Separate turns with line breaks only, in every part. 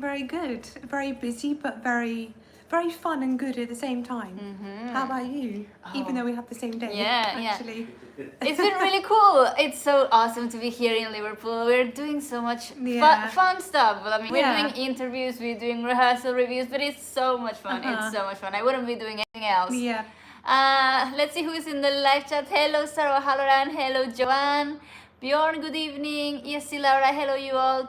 very good. Very busy, but very, very fun and good at the same time. How about you? Even though we have the same day, actually.
It's been really cool. It's so awesome to be here in Liverpool. We're doing so much fun stuff. I mean, we're doing interviews, we're doing rehearsal reviews, but it's so much fun. It's so much fun. I wouldn't be doing anything else.
Yeah.
Let's see who is in the live chat. Hello, Sarah Halloran. Hello, Joanne. Bjorn, good evening. Yessi Laura, hello you all.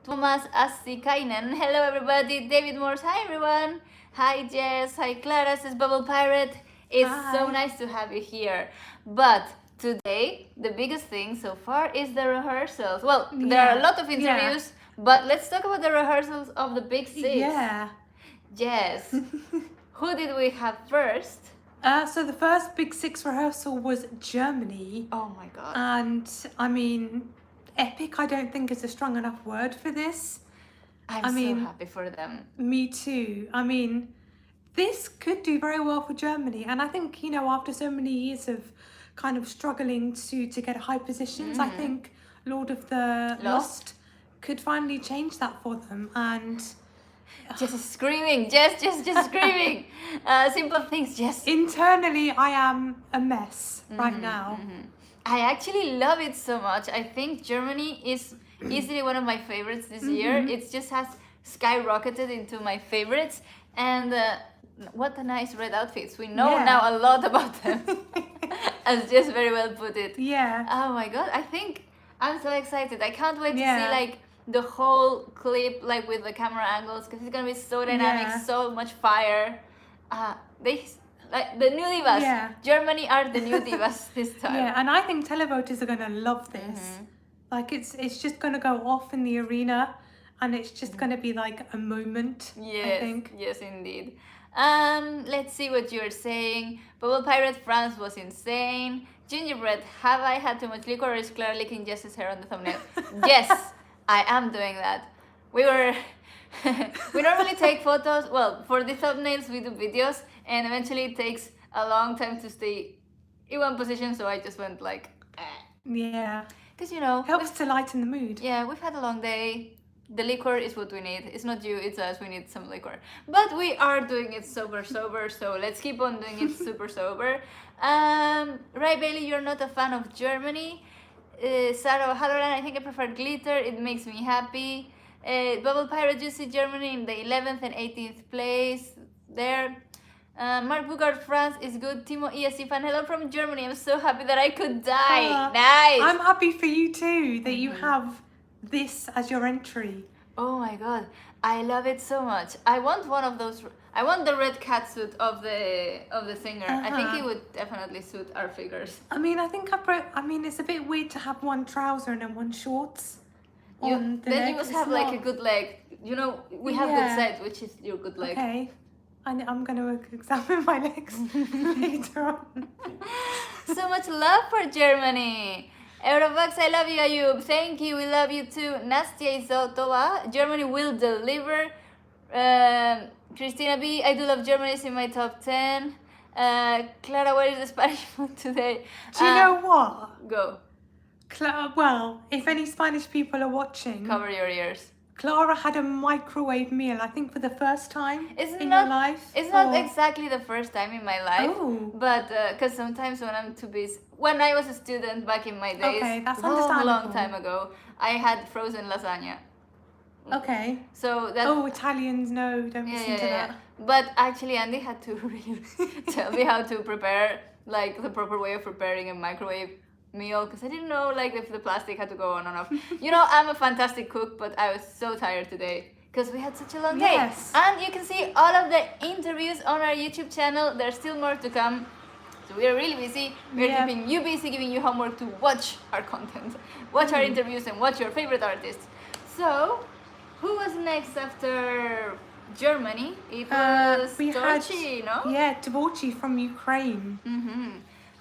Thomas Assikainen, hello everybody. David Morse, hi everyone. Hi Jess, hi Clara, says Bubble Pirate. It's so nice to have you here. But today, the biggest thing so far is the rehearsals. Well, there are a lot of interviews, but let's talk about the rehearsals of the Big Six.
Yeah.
Yes. Who did we have first?
So the first Big Six rehearsal was Germany.
Oh my god.
And I mean, epic I don't think is a strong enough word for this.
I'm so happy for them.
Me too. I mean, this could do very well for Germany. And I think, you know, after so many years of kind of struggling to get high positions, I think Lord of the Lost could finally change that for them. And
just screaming, just screaming. Simple things, just.
Internally, I am a mess right now.
I actually love it so much. I think Germany is easily one of my favorites this year. It just has skyrocketed into my favorites. And what a nice red outfits. We know now a lot about them. As Jess very well put it.
Yeah.
Oh my god, I think I'm so excited. I can't wait to see like the whole clip, like with the camera angles, because it's gonna be so dynamic, so much fire. Like the new divas. Germany are the new divas this time.
Yeah, and I think televoters are gonna love this. Like it's just gonna go off in the arena, and it's just gonna be like a moment.
Yes,
I think.
Yes, indeed. Let's see what you're saying. Bubble Pirate France was insane. Gingerbread, have I had too much liquor, or is Clara licking Jess's hair on the thumbnail? Yes, I am doing that. We normally take photos. Well, for the thumbnails we do videos, and eventually it takes a long time to stay in one position, so I just went like
Yeah.
because you know,
helps to lighten the mood.
Yeah, we've had a long day. The liquor is what we need. It's not you, it's us. We need some liquor. But we are doing it sober, so let's keep on doing it super sober. Ray Bailey, you're not a fan of Germany. Sarah Halloran, I think I prefer glitter. It makes me happy. Bubble Pirate, you see Germany in the 11th and 18th place there. Mark Bugard, France is good. Timo ESC fan, hello from Germany. I'm so happy that I could die. Nice.
I'm happy for you too, that you have this as your entry.
Oh my god, I love it so much. I want one of those. I want the red catsuit of the singer. I think it would definitely suit our figures.
I mean, I think it's a bit weird to have one trouser and then one shorts.
Then you must have like a good leg. You know, we have good set, which is your good leg.
Okay. I'm going to examine my legs later on.
So much love for Germany. Eurovox, I love you, Ayub. Thank you, we love you too. Nastia Izotova, Germany will deliver. Christina B, I do love Germany, it's in my top 10. Clara, what is the Spanish food today?
Do you know what?
Go.
Well, if any Spanish people are watching,
cover your ears.
Clara had a microwave meal, I think for the first time in
your
life.
It's not exactly the first time in my life, but because sometimes when I'm too busy, when I was a student back in my days,
that's
a long time ago, I had frozen lasagna.
Okay.
So that.
Oh, Italians, no, don't listen to that.
But actually, Andy had to really tell me how to prepare, like the proper way of preparing a microwave meal, because I didn't know like if the plastic had to go on and off. You know, I'm a fantastic cook, but I was so tired today because we had such a long day.
Yes.
And you can see all of the interviews on our YouTube channel. There's still more to come. So we are really busy. We're keeping you busy, giving you homework to watch our content, watch our interviews, and watch your favorite artists. So, who was next after Germany? It was Dvorchi, no?
Yeah, Dvorchi from Ukraine.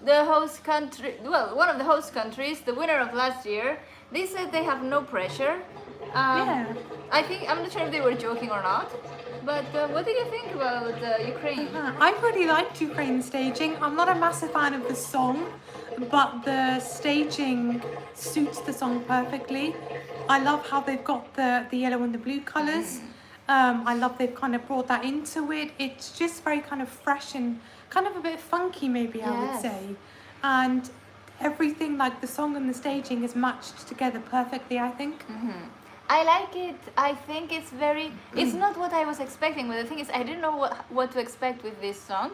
The host country, well, one of the host countries, the winner of last year, they said they have no pressure. I think, I'm not sure if they were joking or not, but what did you think about Ukraine?
I really liked Ukraine's staging. I'm not a massive fan of the song, but the staging suits the song perfectly. I love how they've got the yellow and the blue colours. I love they've kind of brought that into it. It's just very kind of fresh and kind of a bit funky, maybe I would
Yes.
say. And everything, like the song and the staging, is matched together perfectly, I think.
I like it. I think it's very. It's not what I was expecting, but the thing is, I didn't know what to expect with this song,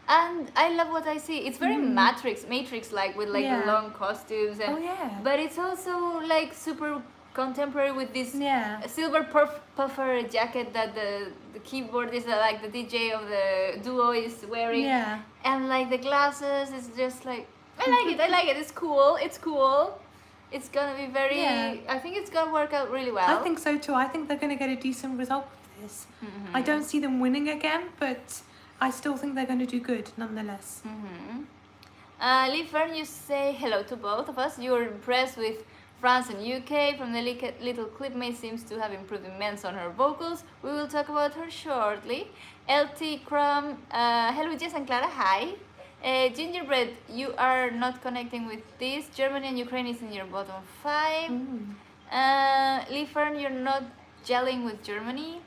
and I love what I see. It's very Matrix-like with like
Yeah.
the long costumes, and,
Oh, yeah.
but it's also like super contemporary with this
Yeah.
silver puffer jacket that the keyboard is like the DJ of the duo is wearing,
Yeah.
and like the glasses is just like I like it. I like it. It's cool. It's cool. It's gonna be very.
Yeah.
I think it's gonna work out really well.
I think so too. I think they're going to get a decent result with this. I don't see them winning again, but I still think they're going to do good nonetheless.
Lee Fern, you say hello to both of us. You're impressed with France and UK. From the little clip, May seems to have improved immense on her vocals. We will talk about her shortly. LT Crumb, hello Jess and Clara, hi. Gingerbread, you are not connecting with this. Germany and Ukraine is in your bottom 5. Lee Fern, you're not gelling with Germany.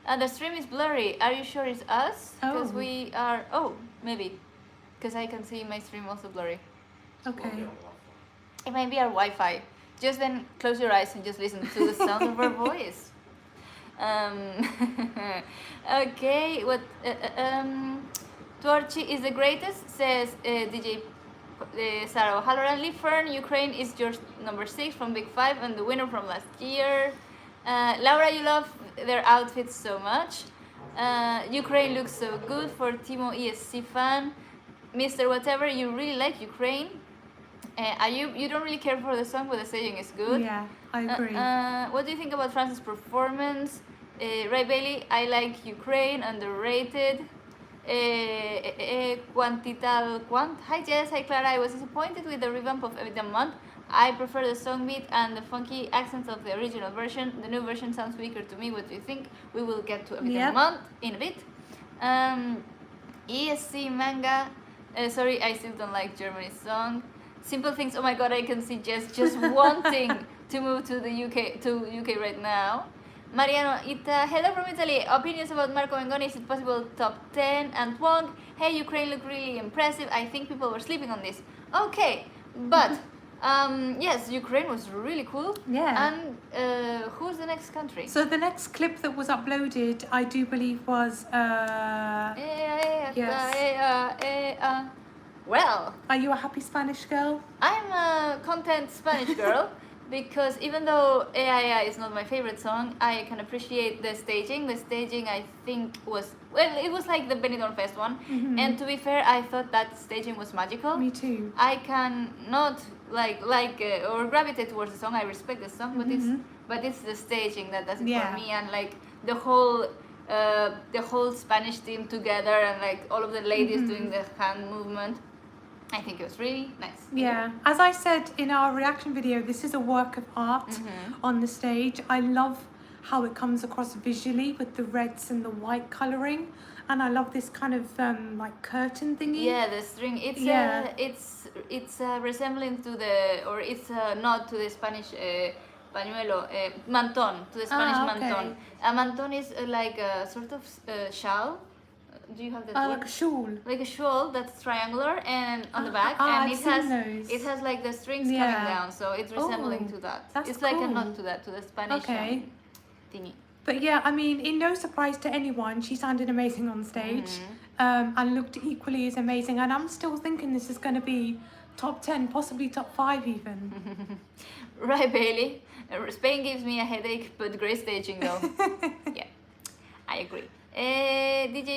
The stream is blurry. Are you sure it's us? Because
Oh.
we are. Oh, maybe. Because I can see my stream also blurry.
Okay.
It might be our Wi-Fi. Just then close your eyes and just listen to the sound of our voice. Okay, what? Torchi is the greatest, says DJ Sarah O'Halloran. Lee Fern, Ukraine is your number 6 from Big 5 and the winner from last year. Laura, you love their outfits so much. Ukraine looks so good for Timo ESC fan. Mr. Whatever, you really like Ukraine. You don't really care for the song, but the staging is good.
Yeah, I agree.
What do you think about France's performance? Ray Bailey, I like Ukraine, underrated. Quantital Quant. Hi Jess, hi Clara. I was disappointed with the revamp of Every Damn Month. I prefer the song beat and the funky accents of the original version. The new version sounds weaker to me. What do you think? We will get to Every Damn
Yep.
Month in a bit. ESC manga. Sorry, I still don't like Germany's song. Simple Things. Oh my god, I can see Jess just wanting to move to the UK right now. Mariano Ita, hello from Italy. Opinions about Marco Mengoni, is it possible top 10? And Wong, hey, Ukraine look really impressive. I think people were sleeping on this. Okay, but yes, Ukraine was really cool.
Yeah.
And who's the next country?
So the next clip that was uploaded, I do believe, was.
Well,
Are you a happy Spanish girl?
I'm a content Spanish girl because even though AI is not my favorite song, I can appreciate the staging. The staging, I think, was it was like the Benidorm Fest one, and to be fair, I thought that staging was magical.
Me too.
I can not or gravitate towards the song. I respect the song, but it's the staging that does it
Yeah.
for me, and like the whole Spanish team together, and like all of the ladies doing the hand movement. I think it was really nice.
Yeah, as I said in our reaction video, this is a work of art on the stage. I love how it comes across visually with the reds and the white colouring, and I love this kind of like curtain thingy.
Yeah, the string. It's
Yeah.
it's resembling to the, or it's not to the Spanish pañuelo, mantón, to the Spanish
okay.
mantón. A mantón is like a sort of shawl. Do you have that word?
Like a shawl.
Like a shawl that's triangular and on the back,
I've
and
seen those.
it has like the strings
Yeah.
coming down, so it's resembling
Oh,
to that.
that's
It's like a
cool.
nod to that, to the Spanish
Okay.
thingy.
But yeah, I mean, in no surprise to anyone, she sounded amazing on stage and looked equally as amazing. And I'm still thinking this is going to be top 10, possibly top 5 even.
Right, Bailey. Spain gives me a headache, but great staging though. Yeah, I agree. DJ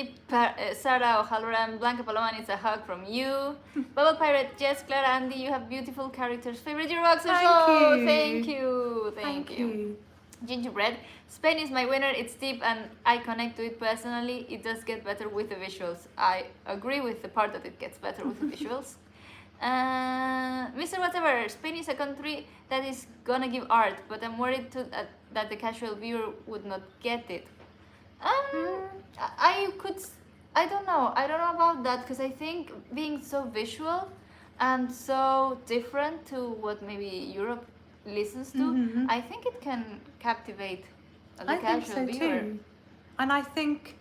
Sarah O'Halloran, Blanca Paloman, it's a hug from you. Bubble Pirate, Jess, Clara, Andy, you have beautiful characters. Favorite Euroboxers?
Thank you.
Thank you. Gingerbread, Spain is my winner. It's deep and I connect to it personally. It does get better with the visuals. I agree with the part that it gets better with the visuals. Mr. Whatever, Spain is a country that is gonna give art, but I'm worried that the casual viewer would not get it. I don't know about that, because I think being so visual and so different to what maybe Europe listens to, I think it can captivate the
I think
casual
so
viewer.
too. And I think,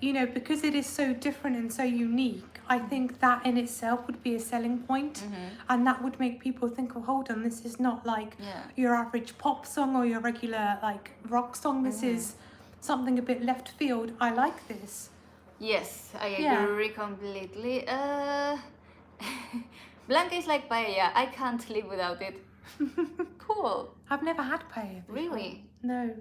you know, because it is so different and so unique, I think that in itself would be a selling point. And that would make people think, oh, hold on, this is not like your average pop song or your regular like rock song. This is something a bit left field. I like this.
Yes, I
Yeah.
agree completely. Blanca is like paella. I can't live without it. Cool.
I've never had paella before.
Really?
No.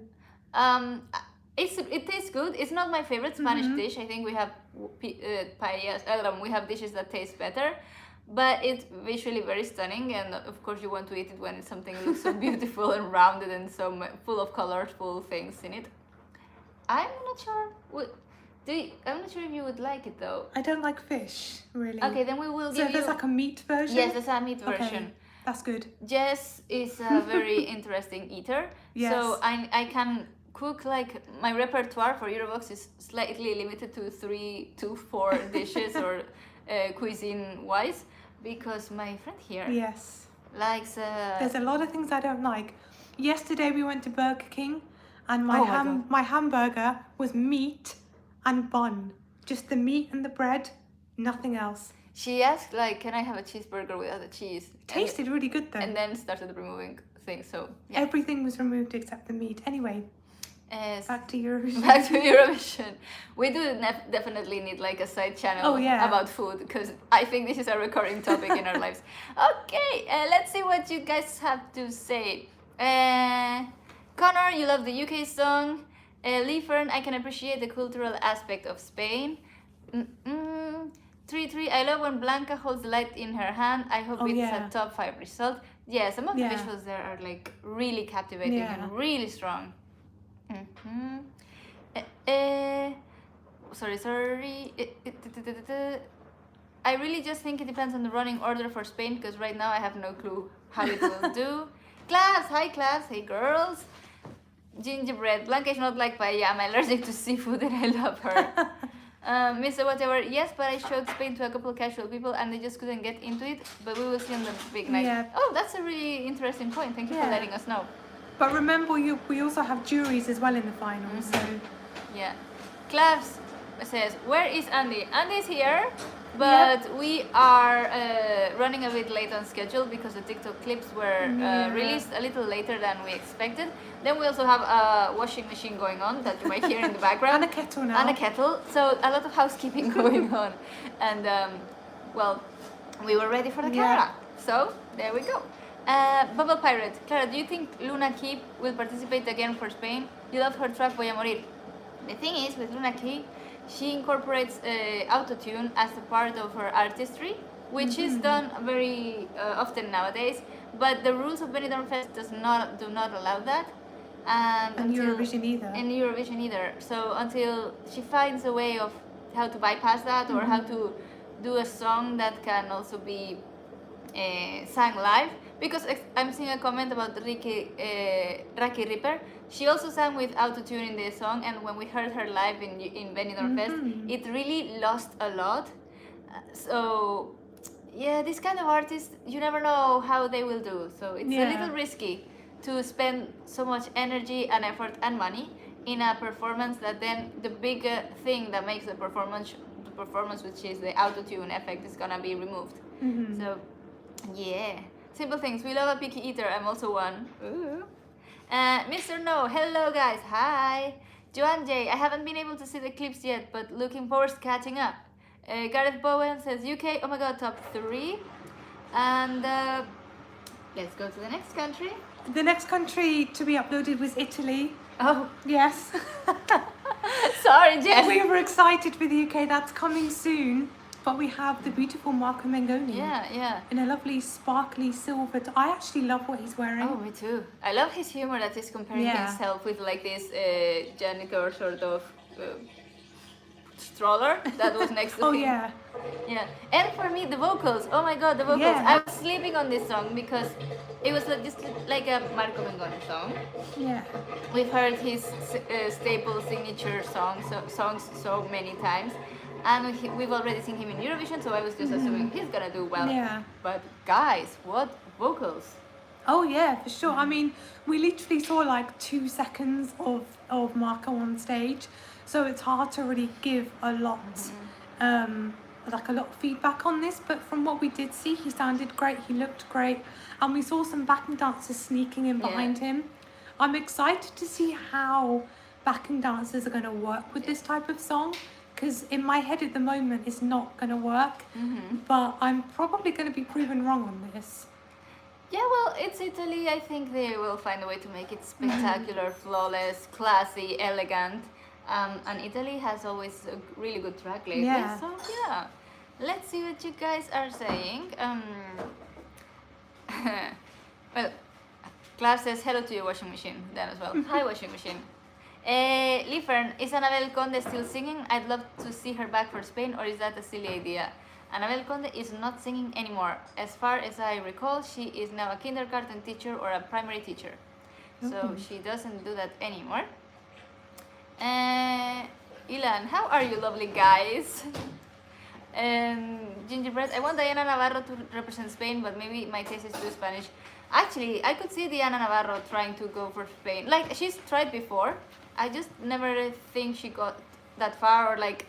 It tastes good. It's not my favorite Spanish dish. I think we have paellas. We have dishes that taste better, but it's visually very stunning. And of course, you want to eat it when it's something that looks so beautiful and rounded and so full of colorful things in it. I'm not sure. I'm not sure if you would like it though.
I don't like fish, really.
Okay, then we will
So
give you.
there's like a meat version?
Yes, there's a meat
Okay,
version.
that's good.
Jess is a very interesting eater.
Yes.
So I can cook, like, my repertoire for EUROVOX is slightly limited to 3 to 4 dishes or cuisine wise, because my friend here
Yes.
likes
There's a lot of things I don't like. Yesterday we went to Burger King and my
Oh my God.
my hamburger was meat and bun. Just the meat and the bread, nothing else.
she asked, like, can I have a cheeseburger without the cheese?
Tasted really good though.
And then started removing things. So yeah.
Everything was removed except the meat. Anyway, back to Eurovision.
Back to Eurovision. We do definitely need like a side channel about food, because I think this is a recurring topic in our lives. Okay, let's see what you guys have to say. Connor, you love the UK song. Lee Fern, I can appreciate the cultural aspect of Spain. 3-3, I love when Blanca holds the light in her hand. I hope it's a top 5 result. Yeah, some of the visuals there are like really captivating and really strong. Sorry. I really just think it depends on the running order for Spain, because right now I have no clue how it will do. Class, hi class, hey girls. Gingerbread, Blanca is not like paella. I'm allergic to seafood and I love her. Mr. Whatever, yes, but I showed Spain to a couple of casual people and they just couldn't get into it. But we will see on the big night.
Yeah.
Oh, that's a really interesting point. Thank you for letting us know.
But remember, we also have juries as well in the finals. So
yeah. Clavs says, where is Andy? Andy's here, but we are running a bit late on schedule because the TikTok clips were released a little later than we expected. Then we also have a washing machine going on that you might hear in the background.
And a kettle now.
And a kettle. So a lot of housekeeping going on. And well, we were ready for the camera. So there we go. Bubble Pirate, Clara, do you think Luna Key will participate again for Spain? You love her track Voy a Morir. The thing is, with Luna Key, she incorporates autotune as a part of her artistry, which is done very often nowadays. But the rules of Benidorm Fest do not allow that. And
Eurovision either.
And Eurovision either. So until she finds a way of how to bypass that, or how to do a song that can also be sang live. Because I'm seeing a comment about Raki Ripper. She also sang with autotune in the song, and when we heard her live in Benidorm Fest, it really lost a lot. So yeah, this kind of artists, you never know how they will do. So it's a little risky to spend so much energy and effort and money in a performance that then the big thing that makes the performance, which is the autotune effect, is gonna be removed. So yeah. Simple things. We love a picky eater. I'm also one. Ooh. Mr. No. Hello, guys. Hi. Joanne J. I haven't been able to see the clips yet, but looking forward to catching up. Gareth Bowen says UK. Oh my god, top 3. And let's go to the next country.
The next country to be uploaded was Italy.
Oh.
Yes.
Sorry, Jess.
We were excited for the UK. That's coming soon. But we have the beautiful Marco Mengoni.
Yeah.
In a lovely sparkly silver. I actually love what he's wearing.
Oh, me too. I love his humor that he's comparing himself with like this janitor sort of stroller that was next to him. Yeah. And for me, the vocals. Oh my god, the vocals. I was sleeping on this song because it was just like a Marco Mengoni song.
Yeah.
We've heard his staple signature songs so many times. And we've already seen him in Eurovision, so I was just assuming he's gonna do well.
Yeah.
But guys, what vocals!
Oh yeah, for sure. I mean, we literally saw like 2 seconds of Marco on stage, so it's hard to really give a lot, like a lot of feedback on this. But from what we did see, he sounded great. He looked great, and we saw some backing dancers sneaking in behind him. I'm excited to see how backing dancers are going to work with this type of song. Because in my head at the moment, it's not going to work. But I'm probably going to be proven wrong on this.
Yeah, well, it's Italy. I think they will find a way to make it spectacular, flawless, classy, elegant. And Italy has always a really good track lately.
Yeah.
So yeah, let's see what you guys are saying. Well, Claire says hello to your washing machine then as well. Hi, washing machine. Liefern, is Anabel Conde still singing? I'd love to see her back for Spain, or is that a silly idea? Anabel Conde is not singing anymore. As far as I recall, she is now a kindergarten teacher or a primary teacher. So she doesn't do that anymore. Ilan, how are you lovely guys? Gingerbread, I want Diana Navarro to represent Spain, but maybe my taste is too Spanish. Actually, I could see Diana Navarro trying to go for Spain. Like, she's tried before. I just never think she got that far, or like,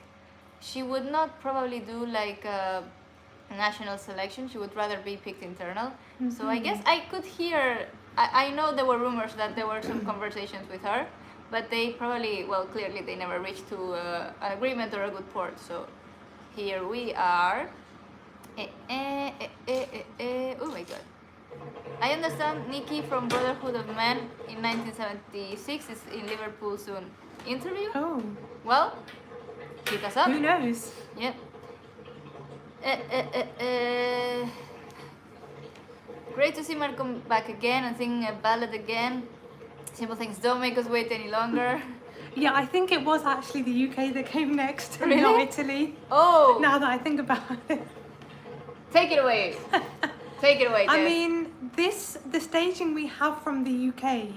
she would not probably do like a national selection. She would rather be picked internal. So I guess I could hear, I know there were rumors that there were some conversations with her, but they probably, well, clearly they never reached to an agreement or a good port. So here we are. Oh my god. I understand Nikki from Brotherhood of Men in 1976 is in Liverpool soon. Interview?
Oh.
Well, keep us up.
Who knows?
Yep. Great to see Marco back again and sing a ballad again. Simple things don't make us wait any longer.
Yeah, I think it was actually the UK that came next,
Really?
not Italy.
Oh!
Now that I think about it.
Take it away. Take it away, Jess.
I mean, the staging we have from the UK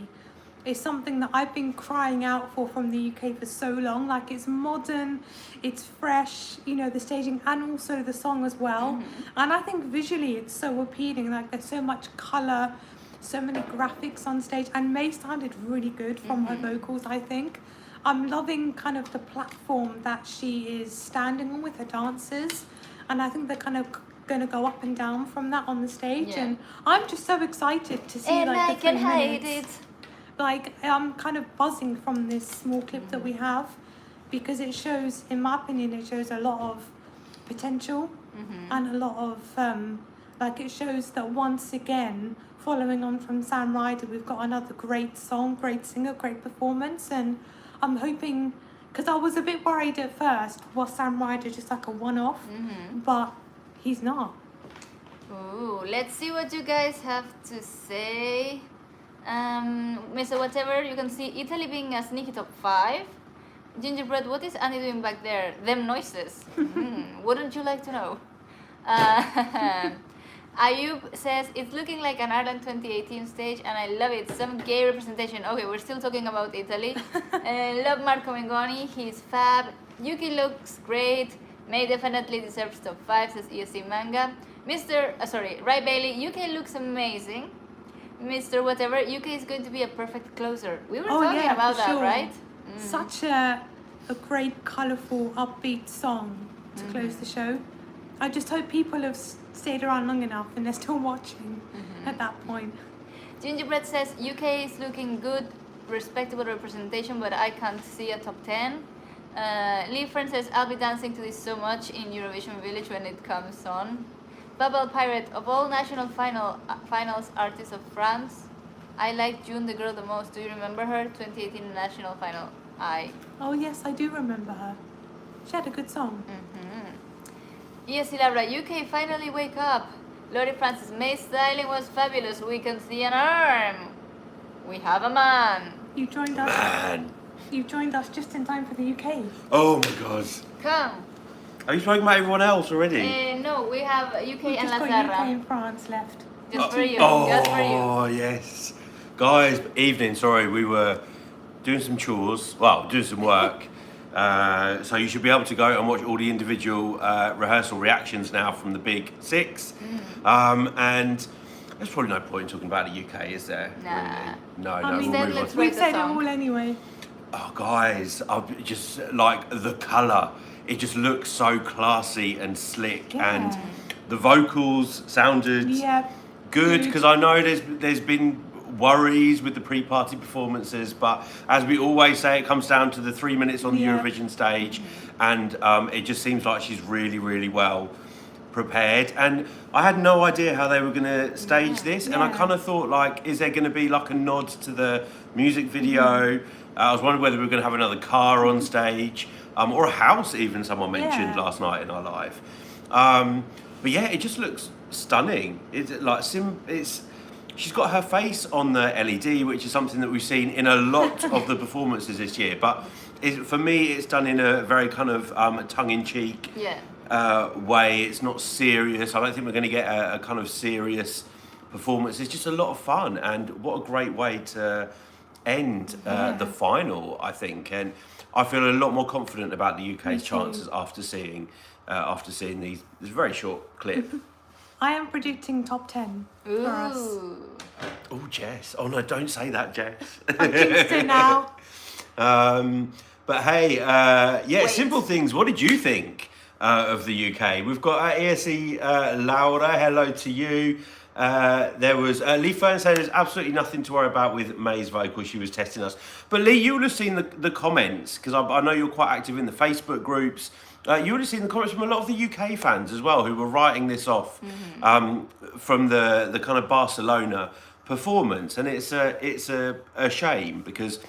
is something that I've been crying out for from the UK for so long. Like, it's modern, it's fresh, you know, the staging and also the song as well. And I think visually it's so appealing. Like, there's so much colour, so many graphics on stage, and May sounded really good from her vocals, I think. I'm loving kind of the platform that she is standing on with her dancers, and I think they're kind of going to go up and down from that on the stage. And I'm just so excited to see
and
like
I
the 3
can hide
minutes.
it.
Like, I'm kind of buzzing from this small clip that we have, because it shows, in my opinion, it shows a lot of potential and a lot of like, it shows that once again, following on from Sam Ryder, we've got another great song, great singer, great performance. And I'm hoping, because I was a bit worried at first, was Sam Ryder just like a one-off? But he's not.
Ooh, let's see what you guys have to say. Mr. Whatever, you can see Italy being a sneaky top 5. Gingerbread, what is Annie doing back there? Them noises. Wouldn't you like to know? Ayub says, it's looking like an Ireland 2018 stage and I love it. Some gay representation. Okay, we're still talking about Italy. Love Marco Mengoni, he's fab. Yuki looks great. May definitely deserves top 5, says ESC Manga. Rai Bailey, UK looks amazing. Mr. Whatever, UK is going to be a perfect closer. We were talking about that, right?
Such a great, colourful, upbeat song to close the show. I just hope people have stayed around long enough and they're still watching at that point.
Gingerbread says, UK is looking good, respectable representation, but I can't see a top 10. Lee Friend says, I'll be dancing to this so much in Eurovision Village when it comes on. Bubble Pirate, of all national finals artists of France, I like June the Girl the most. Do you remember her? 2018 national final.
Oh yes, I do remember her. She had a good song.
Yes, Laura, UK finally wake up. Lori Francis, May's styling was fabulous. We can see an arm. We have a man.
You joined us.
Man.
You joined us just in time for the UK.
Oh my god.
Come.
Are you talking about everyone else already?
No, we have UK
We've
and
just
La
got UK
Serra.
and France left.
Just for you. Just for you.
Oh, yes. Guys, evening, sorry, we were doing some chores, well, doing some work. So you should be able to go and watch all the individual rehearsal reactions now from the big 6. And There's probably no point in talking about the UK, is there?
Nah.
Really? No,
I
no.
mean,
We'll
then
move on
let's
to-
rate
We've
the
said it
song.
all anyway.
Oh, guys, I just like the colour. It just looks so classy and slick,
Yeah.
and the vocals sounded
Yeah.
good,
Good.
because I know there's been worries with the pre-party performances, but as we always say, it comes down to the 3 minutes on the
Yeah.
Eurovision stage, and it just seems like she's really, really well prepared. And I had no idea how they were going to stage this, and I
Yeah.
kind of thought, like, is there going to be like a nod to the music video? I was wondering whether we were going to have another car on stage, or a house, even someone mentioned
Yeah.
last night in our live. But yeah, it just looks stunning. It's like she's got her face on the LED, which is something that we've seen in a lot of the performances this year. But for me, it's done in a very kind of tongue-in-cheek
Yeah.
way. It's not serious. I don't think we're going to get a kind of serious performance. It's just a lot of fun, and what a great way to end the final, I think. And I feel a lot more confident about the UK's
too.
chances after seeing this very short clip.
I am predicting top 10 for us.
Ooh.
Oh, Jess. Oh no, don't say that, Jess.
I've jinxed it now.
But hey, yeah,
Wait.
Simple Things. What did you think of the UK? We've got ESE Laura. Hello to you. There was Lee Fern saying there's absolutely nothing to worry about with May's vocal. She was testing us. But Lee, you would have seen the comments, because I know you're quite active in the Facebook groups. You would have seen the comments from a lot of the UK fans as well, who were writing this off from the kind of Barcelona performance, and it's a shame, because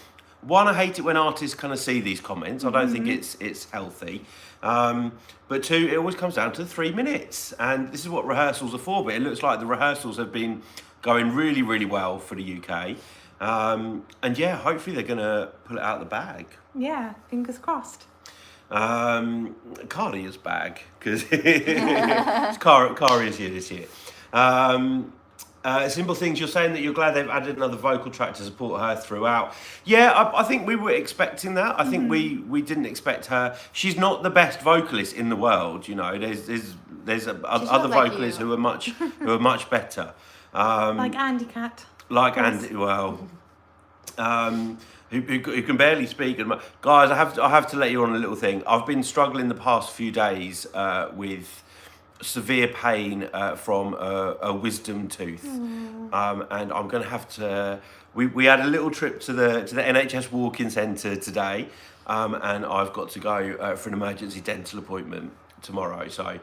one, I hate it when artists kind of see these comments. I don't think it's healthy. But two, it always comes down to 3 minutes, and this is what rehearsals are for. But it looks like the rehearsals have been going really, really well for the UK, and yeah, hopefully they're going to pull it out of the bag.
Yeah, fingers crossed.
Karia's bag, because Kari is here this year. Simple Things, you're saying that you're glad they've added another vocal track to support her throughout. Yeah, I think we were expecting that. I think we didn't expect her. She's not the best vocalist in the world, you know. There's other
like
vocalists
you.
who are much better.
Like Andy Cat.
Like
course.
Andy, well, who can barely speak. And guys, I have to let you on a little thing. I've been struggling the past few days with severe pain from a wisdom tooth, and I'm going to have to. We had a little trip to the NHS walk-in centre today, and I've got to go for an emergency dental appointment tomorrow. So.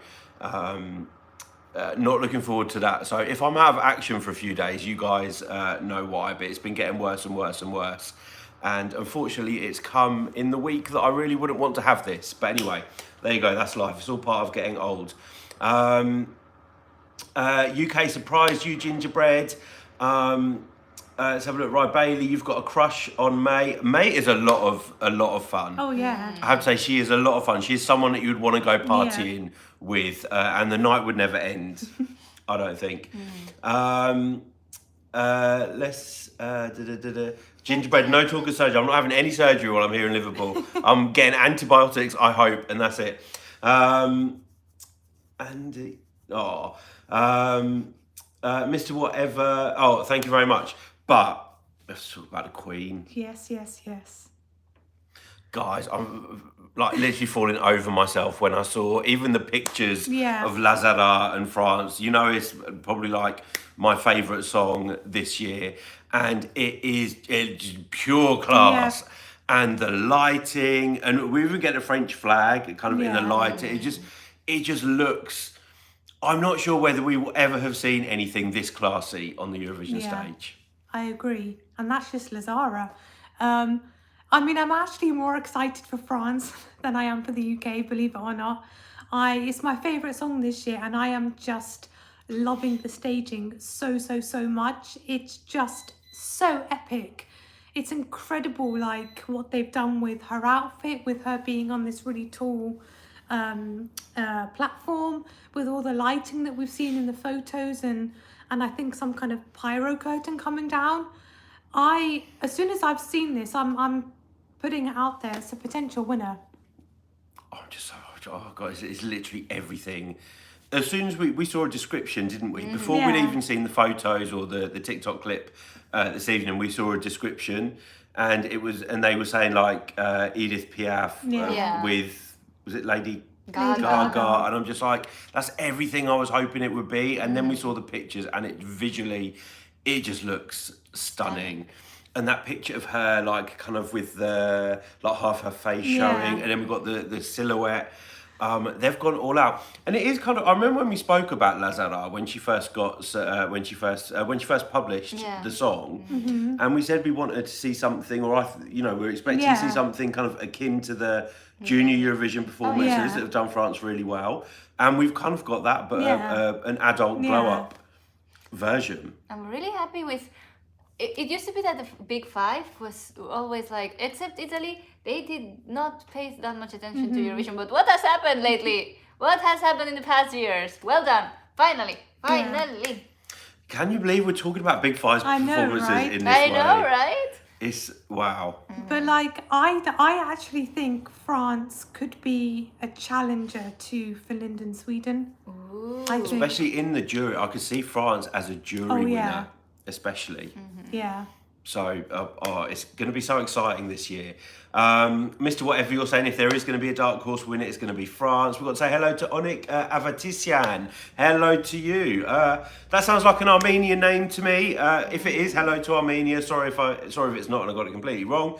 Not looking forward to that. So if I'm out of action for a few days, you guys know why, but it's been getting worse and worse and worse. And unfortunately, it's come in the week that I really wouldn't want to have this. But anyway, there you go. That's life. It's all part of getting old. UK surprised you, Gingerbread. Let's have a look. Right, Bailey, you've got a crush on May. May is a lot of fun.
Oh yeah.
I have to say, she is a lot of fun. She's someone that you'd want to go partying with, and the night would never end. I don't think. Let's Gingerbread, no talk of surgery. I'm not having any surgery while I'm here in Liverpool. I'm getting antibiotics, I hope, and that's it. Andy, Mr. Whatever. Oh, thank you very much. But let's talk about the Queen.
Yes.
Guys, I'm like literally falling over myself when I saw even the pictures
Yeah.
of Lazara and France. You know, it's probably like my favourite song this year, and it's just pure class.
Yeah.
And the lighting, and we even get a French flag kind of in the
Yeah.
light. It just looks. I'm not sure whether we will ever have seen anything this classy on the Eurovision stage.
I agree, and that's just Lazara. I mean, I'm actually more excited for France than I am for the UK, believe it or not. It's my favourite song this year, and I am just loving the staging so much. It's just so epic. It's incredible, like what they've done with her outfit, with her being on this really tall platform, with all the lighting that we've seen in the photos, and I think some kind of pyro curtain coming down. As soon as I've seen this, I'm putting it out there as a potential winner.
I'm just so, oh God, it's literally everything as soon as we saw a description, didn't we? Before we'd
Yeah.
even seen the photos or the TikTok clip this evening, we saw a description, and they were saying like Edith Piaf
Yeah.
with, was it Lady
Gaga.
Gaga? And I'm just like, that's everything I was hoping it would be. And then we saw the pictures, and it just looks stunning. And that picture of her, like, kind of with the like half her face showing, and then we've got the silhouette. They've gone all out, and it is kind of. I remember when we spoke about Lazara when she first when she first published the song, and we said we wanted to see something, or we were expecting to see something kind of akin to the junior Eurovision performances that have done France really well, and we've kind of got that, but an adult glow up version.
I'm really happy with. It used to be that the Big Five was always like, except Italy, they did not pay that much attention to Eurovision. But what has happened lately? What has happened in the past years? Well done. Finally.
Can you believe we're talking about Big Five's performances
right?
in this way?
I know, right?
It's wow.
But like I actually think France could be a challenger to Finland and Sweden.
Ooh.
I think.
Especially in the jury, I could see France as a jury winner, especially.
Yeah.
So, it's going to be so exciting this year. Mr. Whatever you're saying, if there is going to be a dark horse winner, it's going to be France. We've got to say hello to Onik Avatisyan. Hello to you. That sounds like an Armenian name to me. If it is, hello to Armenia. Sorry if it's not and I got it completely wrong.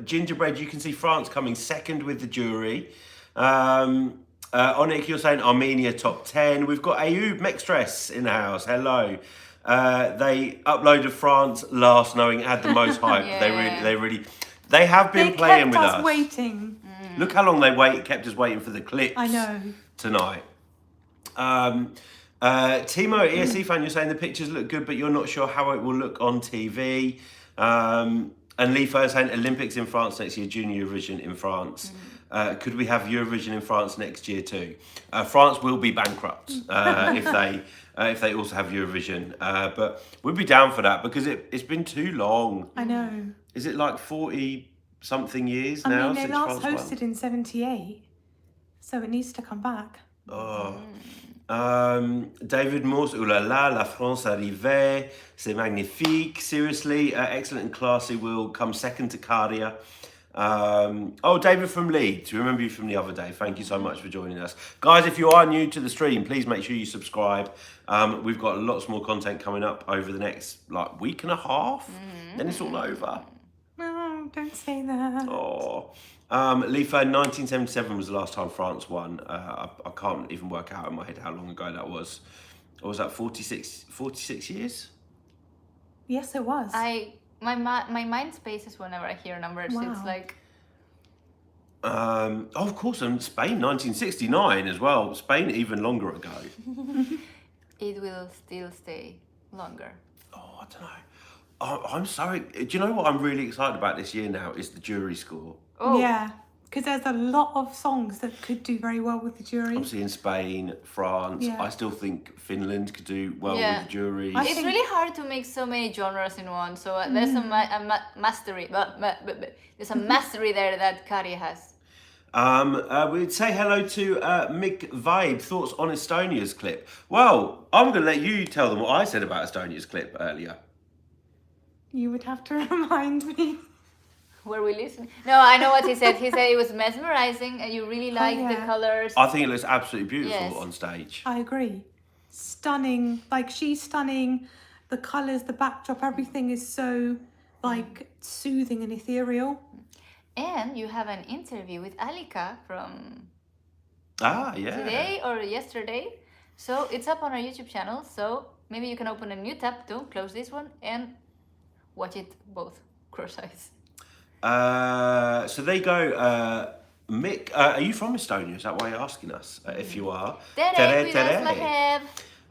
Gingerbread, you can see France coming second with the jury. Onik, you're saying Armenia top 10. We've got Ayoub Mextress in the house. Hello. They uploaded France last, knowing it had the most hype. They have been playing with us.
Waiting.
Look how long they kept us waiting for the clips.
I know.
Tonight. Timo, ESC fan, you're saying the pictures look good, but you're not sure how it will look on TV. And Leafo is saying Olympics in France next year, Junior Eurovision in France. Could we have Eurovision in France next year too? France will be bankrupt if they also have Eurovision. But we'd be down for that because it's been too long.
I know.
Is it like 40 something years
I
now
mean, they
since
last
France
hosted in 78, so it needs to come back.
won? David Morse, ooh la la, la France arrivée, c'est magnifique. Seriously, excellent and classy, will come second to Cardia. David from Leeds, we remember you from the other day. Thank you so much for joining us. Guys, if you are new to the stream, please make sure you subscribe. We've got lots more content coming up over the next week and a half. Then it's all over.
No, don't say that.
Lifa, 1977 was the last time France won. I can't even work out in my head how long ago that was. Or was that 46 years?
Yes, it was.
My mind spaces whenever I hear numbers.
Wow.
It's like
of course, and Spain 1969 as well. Spain even longer ago.
it will still stay longer.
I don't know. I'm sorry. Do you know what I'm really excited about this year now is the jury score.
Oh.
Yeah, because there's a lot of songs that could do very well with the jury.
Obviously in Spain, France.
Yeah.
I still think Finland could do well
Yeah.
with the jury.
I
It's
think-
really hard to make so many genres in one. So there's a mastery, but there's a mastery there that Kari has.
We'd say hello to Mick Vibe. Thoughts on Estonia's clip? Well, I'm going to let you tell them what I said about Estonia's clip earlier.
You would have to remind me.
Were we listening? No, I know what he said. He said it was mesmerizing and you really like the
yeah.
colors.
I think it looks absolutely beautiful
Yes.
on stage.
I agree. Stunning. Like, she's stunning. The colours, the backdrop, everything is so, soothing and ethereal.
And you have an interview with Alika from
Yeah.
today or yesterday. So it's up on our YouTube channel. So maybe you can open a new tab, don't close this one, and watch it both cross eyes.
So there you go. Mick, are you from Estonia? Is that why you're asking us? If you are.
Tere, kuidas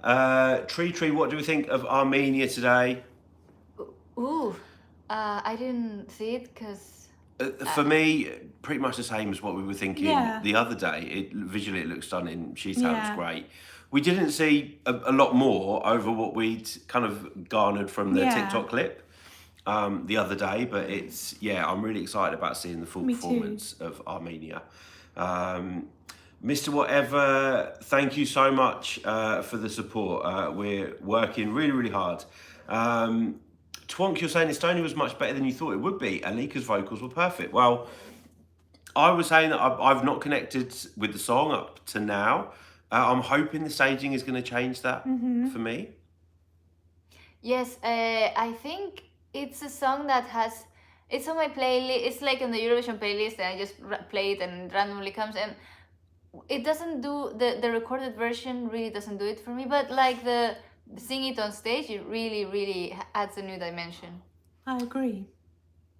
läheb?
Tree, what do we think of Armenia today?
I didn't see it because
For me, pretty much the same as what we were thinking
Yeah.
the other day. Visually, it looks stunning. She sounds
Yeah.
great. We didn't see a lot more over what we'd kind of garnered from the
Yeah.
TikTok clip the other day. But I'm really excited about seeing the full
Me too.
performance of Armenia. Mr. Whatever, thank you so much for the support. We're working really, really hard. Twonk, you're saying Estonia was much better than you thought it would be. Alika's vocals were perfect. Well, I was saying that I've not connected with the song up to now. I'm hoping the staging is going to change that for me.
Yes, I think it's a song that has. It's on my playlist. It's like on the Eurovision playlist, and I just play it and it randomly comes. And it doesn't do the recorded version. Really doesn't do it for me. But like the sing it on stage, it really adds a new dimension.
I agree.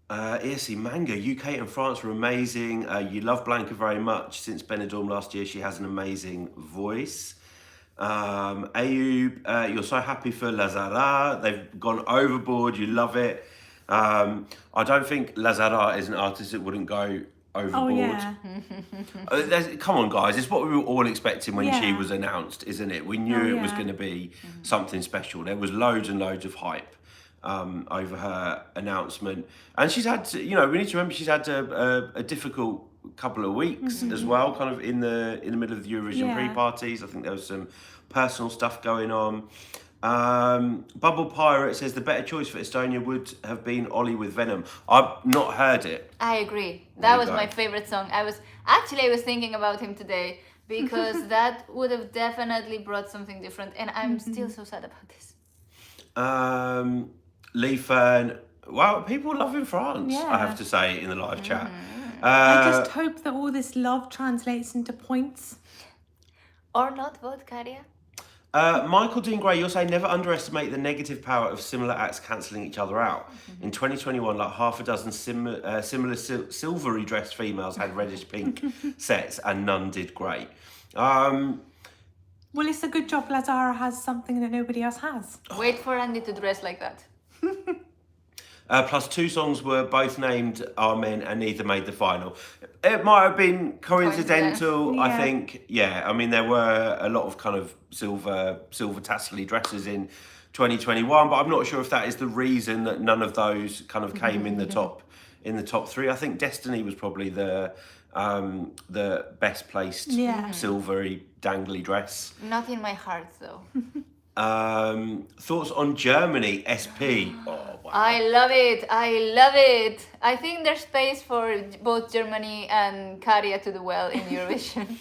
ESC Manga, UK and France were amazing. You love Blanca very much. Since Benidorm last year, she has an amazing voice. Ayub, you're so happy for Lazara. They've gone overboard. You love it. I don't think Lazara is an artist that wouldn't go overboard.
Oh, yeah.
Come on, guys. It's what we were all expecting when she
Yeah.
was announced, isn't it? We knew it was going to be something special. There was loads and loads of hype over her announcement. And she's had, we need to remember she's had a difficult couple of weeks as well, kind of in the middle of the Eurovision pre-parties. I think there was some personal stuff going on. Bubble Pirate says the better choice for Estonia would have been Ollie with Venom. I've not heard it.
I agree.
There
That
you
was
go.
my favorite song. I was thinking about him today because that would have definitely brought something different, and I'm still so sad about this.
Lee Fern. Wow, people love in France, I
Yeah.
have to say, in the live chat.
I just hope that all this love translates into points.
Or not, vote Karia.
Michael Dean Gray, you're saying never underestimate the negative power of similar acts cancelling each other out. In 2021, like half a dozen similar silvery dressed females had reddish pink sets and none did great.
Well, it's a good job Lazara has something that nobody else has.
Wait for Andy to dress like that.
Plus, two songs were both named Amen and neither made the final. It might have been coincidental,
Coincidence.
I
Yeah.
think. Yeah, I mean, there were a lot of kind of silver tassely dresses in 2021, but I'm not sure if that is the reason that none of those kind of came in the top three. I think Destiny was probably the best placed silvery dangly dress.
Not in my heart, though.
Thoughts on Germany, SP? Oh, wow.
I love it. I think there's space for both Germany and Karia to do well in Eurovision.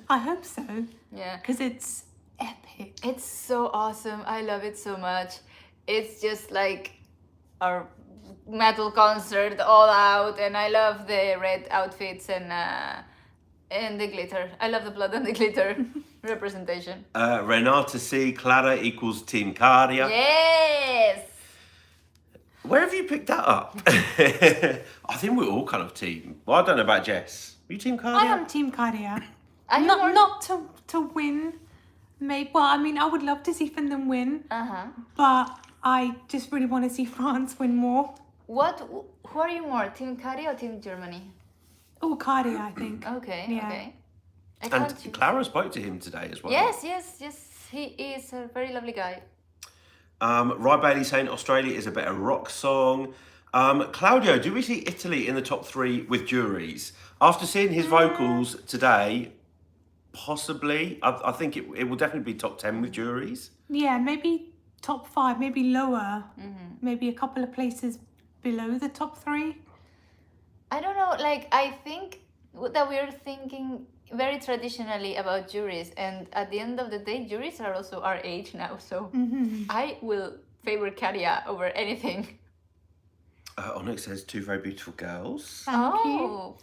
I hope so,
Yeah.
because it's epic.
It's so awesome. I love it so much. It's just like our metal concert all out, and I love the red outfits and the glitter. I love the blood and the glitter representation.
Renata C, Clara equals Team Karia.
Yes.
Where have you picked that up? I think we're all kind of team. Well, I don't know about Jess. Are you Team Karia?
I am Team Karia.
I have more-
Not to win. Maybe. Well, I mean, I would love to see Finland win, but I just really want to see France win more.
Who are you more, Team Karia or Team Germany?
Oh, Karia, I think.
Okay,
Yeah.
okay. I can't choose.
And Clara spoke to him today as well.
Yes. He is a very lovely guy.
Rye Bailey saying Australia is a better rock song. Claudio, do we see Italy in the top three with juries? After seeing his vocals today, possibly. I think it will definitely be top 10 with juries.
Yeah, maybe top 5, maybe lower. Maybe a couple of places below the top 3.
I don't know, like, I think that we're thinking very traditionally about juries, and at the end of the day, juries are also our age now, so I will favor Karia over anything.
Onyx says two very beautiful girls.
Thank you.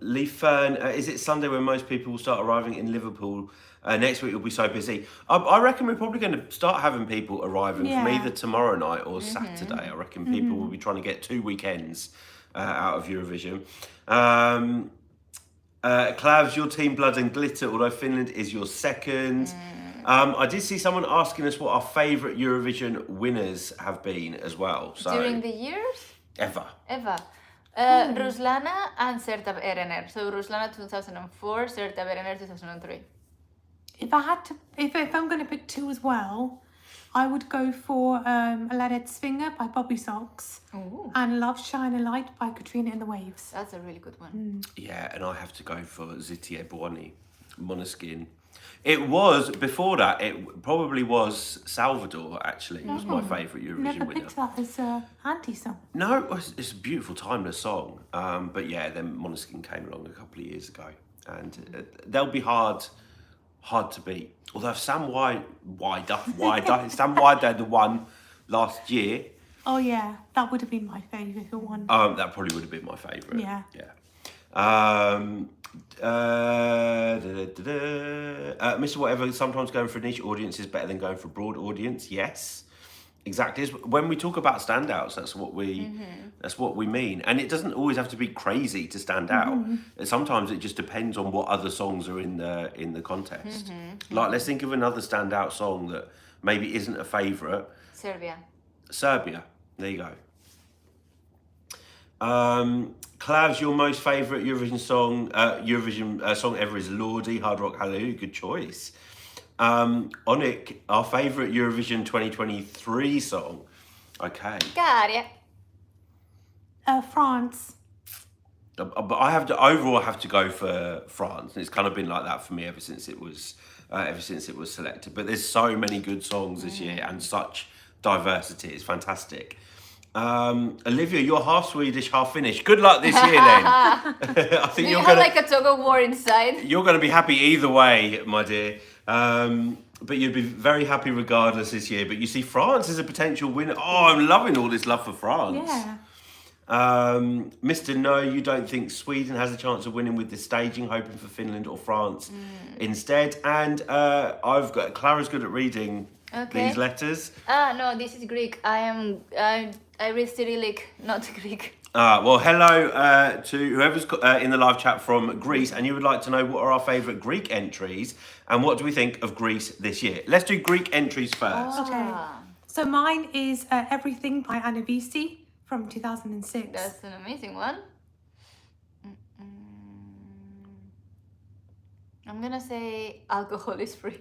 Lee Fern, is it Sunday when most people will start arriving in Liverpool? Next week will be so busy. I reckon we're probably going to start having people arriving from either tomorrow night or Saturday. I reckon people will be trying to get 2 weekends out of Eurovision. Clavs, your team Blood and Glitter, although Finland is your second. I did see someone asking us what our favourite Eurovision winners have been as well. So
During the years?
Ever.
Ruslana and Serta Erener. So Ruslana 2004, Serta Erener 2003.
If I'm going to pick 2 as well, I would go for Aladdin Swinger by Bobby Socks
Ooh,
and Love Shine a Light by Katrina and the Waves.
that's a really good one.
Yeah, and I have to go for Ziti Ebwani, Måneskin. It was, before that, it probably was Salvador, actually. It was my favourite Eurovision
Never
winner.
picked that as a anti-song.
No, it's a beautiful, timeless song. But yeah, then Måneskin came along a couple of years ago. And they'll be hard to beat. Although if Sam Wider the one last year,
Oh yeah, that would have been my favourite one.
that probably would have been my favourite.
Yeah.
Mr. Whatever, sometimes going for a niche audience is better than going for a broad audience. Yes, exactly. When we talk about standouts, that's what we mean. And it doesn't always have to be crazy to stand out. Sometimes it just depends on what other songs are in the contest. Like, let's think of another standout song that maybe isn't a favourite. Serbia. There you go. Clavs, your most favourite Eurovision song song ever is Lordi, Hard Rock Hallelujah. Good choice. Onik, our favourite Eurovision 2023 song. Okay.
Garia.
France.
But I have to go for France, and it's kind of been like that for me ever since it was selected. But there's so many good songs this year and such diversity. It's fantastic. Olivia, you're half Swedish, half Finnish. Good luck this year, then. I think
Do you have like a tug of war inside?
You're going to be happy either way, my dear. But you'd be very happy regardless this year. But you see, France is a potential winner. Oh, I'm loving all this love for France.
Yeah.
Mr. No, you don't think Sweden has a chance of winning with the staging, hoping for Finland or France instead. And I've got Clara's good at reading these letters.
No, this is Greek. I read Cyrillic, not Greek.
Well, hello to whoever's in the live chat from Greece, and you would like to know what are our favourite Greek entries and what do we think of Greece this year. Let's do Greek entries first.
Okay. So mine is Everything by Anna Visi from 2006.
That's an amazing one. I'm gonna say Alcohol is Free.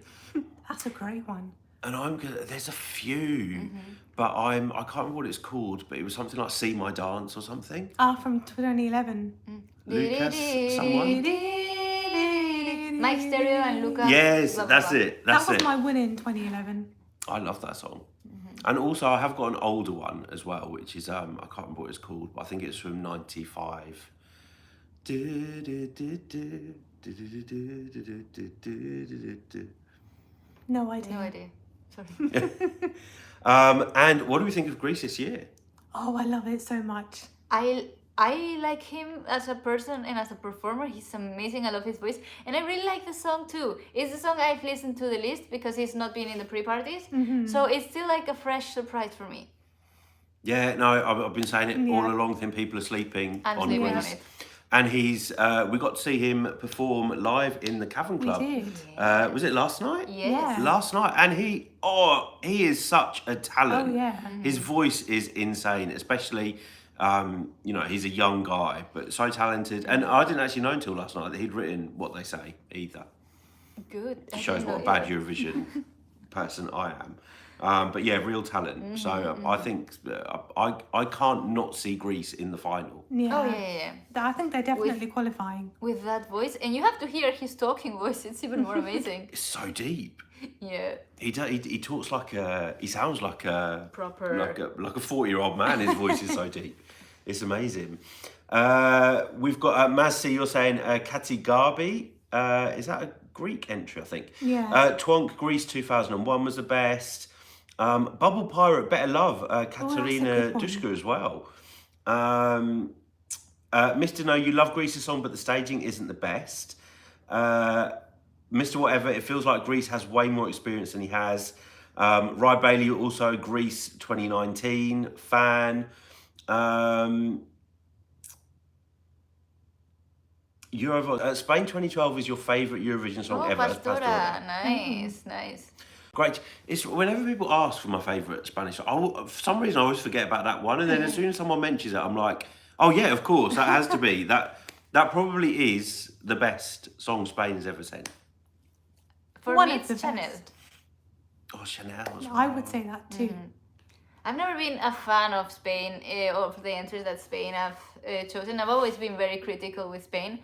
That's a great one.
And there's a few, but I can't remember what it's called, but it was something like See My Dance or something.
From 2011.
Lucas, someone?
Mike Stereo and Lucas.
Yes,
blah, blah,
that's
blah.
it.
That was my win in 2011.
I love that song. And also I have got an older one as well, which is, I can't remember what it's called, but I think it's from 95.
No idea.
No idea. Sorry.
And what do we think of Greece this year?
Oh, I love it so much.
I like him as a person and as a performer. He's amazing. I love his voice. And I really like the song too. It's the song I've listened to the least because he's not been in the pre-parties. So it's still like a fresh surprise for me.
Yeah, no, I've been saying it all along. Think people are sleeping on
sleeping on
Greece.
it.
And we got to see him perform live in the Cavern Club.
We did.
Was it last night?
Yes.
Last night. And he is such a talent.
Oh, yeah.
His voice is insane, especially, he's a young guy, but so talented. And I didn't actually know until last night that he'd written What They Say either.
Good. I
Shows
didn't
what a
know
bad
either.
Eurovision person I am. But yeah, real talent. So I think I can't not see Greece in the final.
Yeah.
Oh, yeah.
I think they're definitely qualifying.
With that voice. And you have to hear his talking voice. It's even more amazing.
It's so deep.
Yeah.
He talks he sounds like a
Proper.
like a 40-year-old man. His voice is so deep. It's amazing. We've got Mazzi. You're saying Kati Garbi. Is that a Greek entry? I think.
Yeah.
Twonk Greece 2001 was the best. Bubble Pirate Better Love. Katerina
good one.
Dushka as well. Mr. No, you love Greece's song, but the staging isn't the best. Mr. Whatever, it feels like Greece has way more experience than he has. Rye Bailey, also Greece 2019 fan. Spain 2012 is your favourite Eurovision song ever.
Pastora. Nice.
Great. It's whenever people ask for my favourite Spanish song, for some reason I always forget about that one, and then as soon as someone mentions it, I'm like, oh yeah, of course, that has to be that. That probably is the best song Spain has ever sent.
For
One
me,
of the
it's Chanel.
best.
Oh, Chanel as well.
I would say that too.
I've never been a fan of Spain, of the entries that Spain have chosen. I've always been very critical with Spain,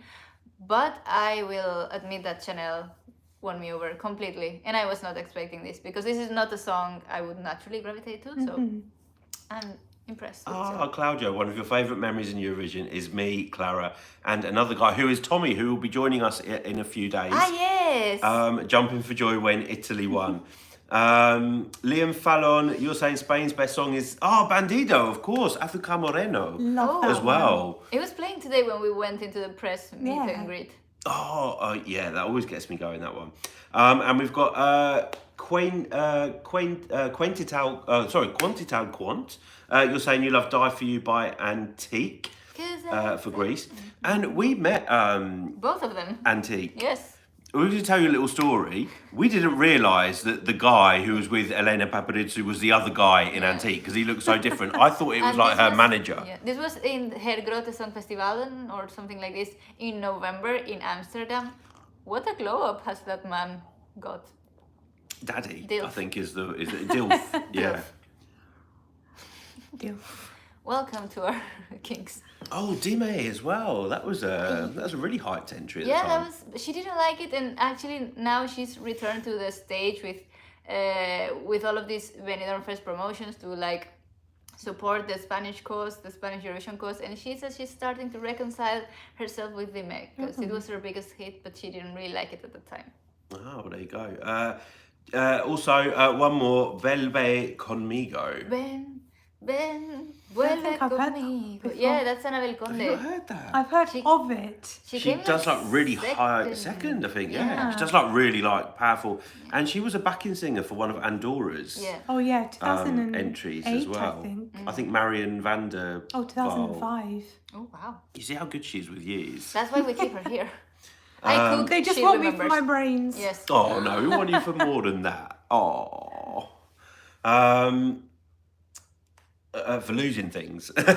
but I will admit that Chanel won me over completely, and I was not expecting this because this is not a song I would naturally gravitate to. So I'm impressed. With
Ah, Claudio, one of your favourite memories in Eurovision is me, Clara, and another guy who is Tommy, who will be joining us in a few days.
Ah, yes.
Jumping for joy when Italy won. Liam Fallon, you're saying Spain's best song is Bandido, of course, Africa Moreno
Love that
as well.
It was playing today when we went into the press meet and greet.
Oh, yeah, that always gets me going, that one. And we've got Quantital Quant. You're saying you love Die For You by Antique for Greece. And we met
both of them.
Antique.
Yes.
We're going to tell you a little story. We didn't realise that the guy who was with Elena Paparizou was the other guy in Antique because he looked so different. I thought it was like her manager.
Yeah, this was in Her Grote Songfestivalen or something like this in November in Amsterdam. What a glow up has that man got?
Daddy,
Dilf.
I think is it Dilf? Yeah.
Dilf.
Welcome to our Kings.
Oh, Dime as well. That was a really hyped entry at the time.
She didn't like it, and actually now she's returned to the stage with all of these Benidorm Fest promotions to like support the Spanish cause, the Spanish Eurovision cause, and she says she's starting to reconcile herself with Dime because it was her biggest hit, but she didn't really like it at the time.
Oh, there you go. Also, one more, Vuelve Conmigo.
Ven,
I
vuelve
think I've heard that
conmigo.
before.
Yeah, that's Anabel
Have
Conde.
you not heard that?
I've heard of it.
She
came
does like really high second, I think. Yeah, she does like really like powerful, and she was a backing singer for one of Andorra's
Yeah.
Oh yeah, 2008
entries as well.
I think.
Marion van der.
Oh, 2005.
Oh wow.
You see how good she is with years.
That's why we keep her here. I cook.
They just
she
want me
remembers.
for my brains.
Yes.
Oh no, we want you for more than that. Oh. For losing things.
And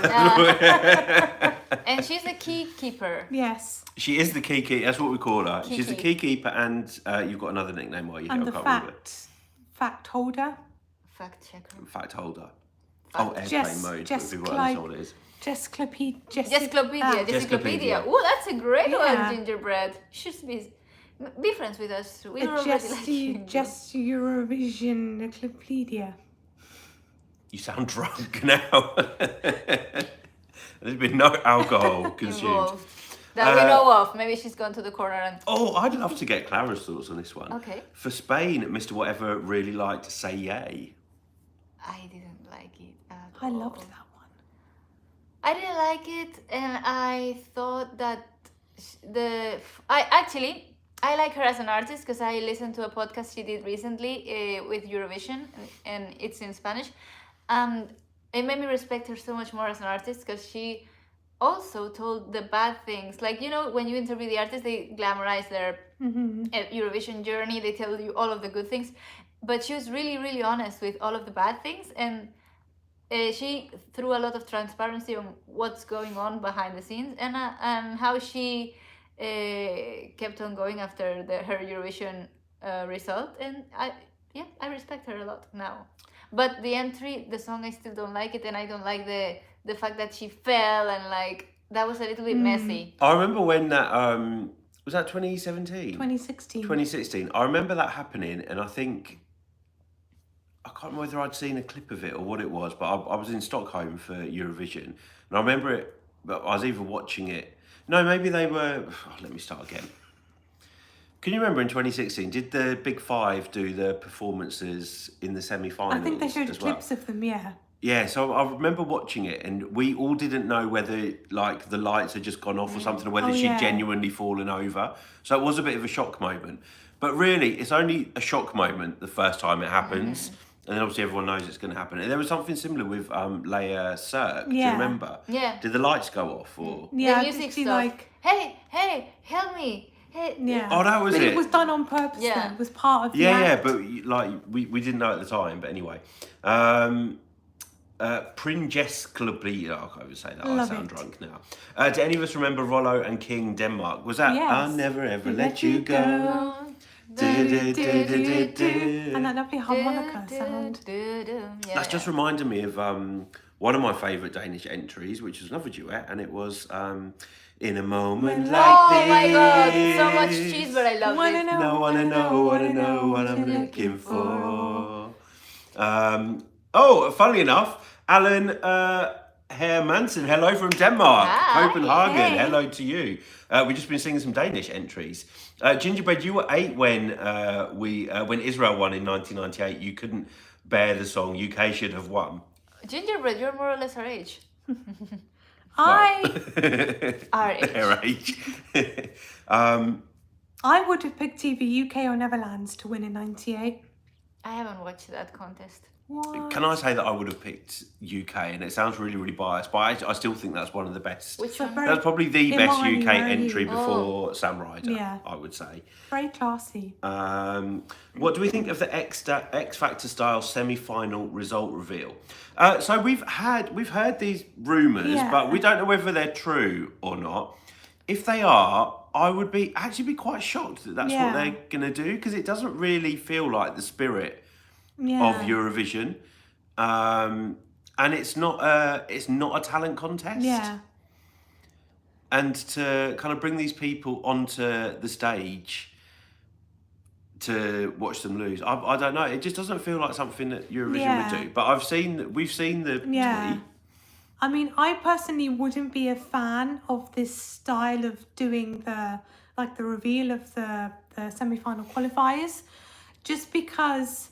she's the key keeper.
Yes.
She is the key keeper. That's what we call her.
Kiki.
She's the key keeper, and you've got another nickname while you're
And
here.
the
I can't remember.
fact holder.
Fact checker.
Fact holder. Airplane
Jess-
mode.
Jess
If people
Clyde.
understand what it is.
Jessclopedia.
Jessclopedia.
Oh, that's a great
Yeah.
one, Gingerbread. She should be friends with us. We already like you.
Just Eurovision Encyclopedia.
You sound drunk now. There's been no alcohol consumed.
Involved. That we know of. Maybe she's gone to the corner and.
Oh, I'd love to get Clara's thoughts on this one.
Okay.
For Spain, Mr. Whatever really liked Say Yay.
I didn't like it at
I
all.
loved that one.
I didn't like it, and I thought that I like her as an artist because I listened to a podcast she did recently with Eurovision, and it's in Spanish, and it made me respect her so much more as an artist because she also told the bad things. Like, you know, when you interview the artist, they glamorize their Eurovision journey, they tell you all of the good things, but she was really, really honest with all of the bad things, and she threw a lot of transparency on what's going on behind the scenes, and how she kept on going after her Eurovision result, and I respect her a lot now. But the song, I still don't like it, and I don't like the fact that she fell, and like that was a little bit messy.
I remember when that was that 2017?
2016.
2016. I remember that happening, and I think I can't remember whether I'd seen a clip of it or what it was, but I was in Stockholm for Eurovision, and I remember it. But I was either watching it. No, maybe they were. Let me start again. Can you remember in 2016? Did the Big Five do the performances in the semi-finals?
I think they showed
as well?
clips of them, yeah.
Yeah, so I remember watching it, and we all didn't know whether like the lights had just gone off or something, or whether
Oh,
she'd
yeah.
genuinely fallen over. So it was a bit of a shock moment. But really, it's only a shock moment the first time it happens, and then obviously everyone knows it's going to happen. And there was something similar with Leia Cirque. Do you
Yeah.
remember?
Yeah.
Did the lights go off or?
Yeah,
The music
she
stuff.
like
Hey, help me. Hey.
yeah.
Oh, that was
but
it.
it was done on purpose.
Yeah.
Then. It was part of the
Yeah,
act.
but like we didn't know at the time. But anyway, Prinjesklubli. I can't even say that. I
Love
sound
it.
drunk now. Do any of us remember Rollo and King Denmark? Was that
Yes.
I'll never ever let you go?
And that lovely harmonica sound.
That's just reminded me of one of my favourite Danish entries, which was another duet, and it was In a Moment Like
Oh
This.
my god, so much cheese, but I love
Wanna
it.
know,
Wanna know what I'm
you're
looking for. Funnily enough, Alan Hermansen, hello from Denmark,
Hi.
Copenhagen.
Hey.
Hello to you. We've just been singing some Danish entries. Gingerbread, you were 8 when Israel won in 1998. You couldn't bear the song UK Should Have Won.
Gingerbread, you're more or less our age.
I
Our age.
Their age.
I would have picked either UK or Netherlands to win in '98.
I haven't watched that contest.
What?
Can I say that I would have picked UK, and it sounds really, really biased, but I still think that's one of the best.
Which
It's a
one?
very,
That's probably the
in
best
mine,
UK
very-
entry before Sam Ryder,
Yeah.
I would say.
very classy.
What do we think of the X Factor style semi-final result reveal? So we've heard these rumours,
Yeah.
but we don't know whether they're true or not. If they are, I would actually be quite shocked that that's what
Yeah.
they're gonna do, because it doesn't really feel like the spirit
Yeah.
of Eurovision, and it's not a talent contest.
Yeah.
And to kind of bring these people onto the stage to watch them lose, I don't know. It just doesn't feel like something that Eurovision
Yeah.
would do. But we've seen the
Yeah.
tweet.
I mean, I personally wouldn't be a fan of this style of doing the reveal of the semi-final qualifiers, just because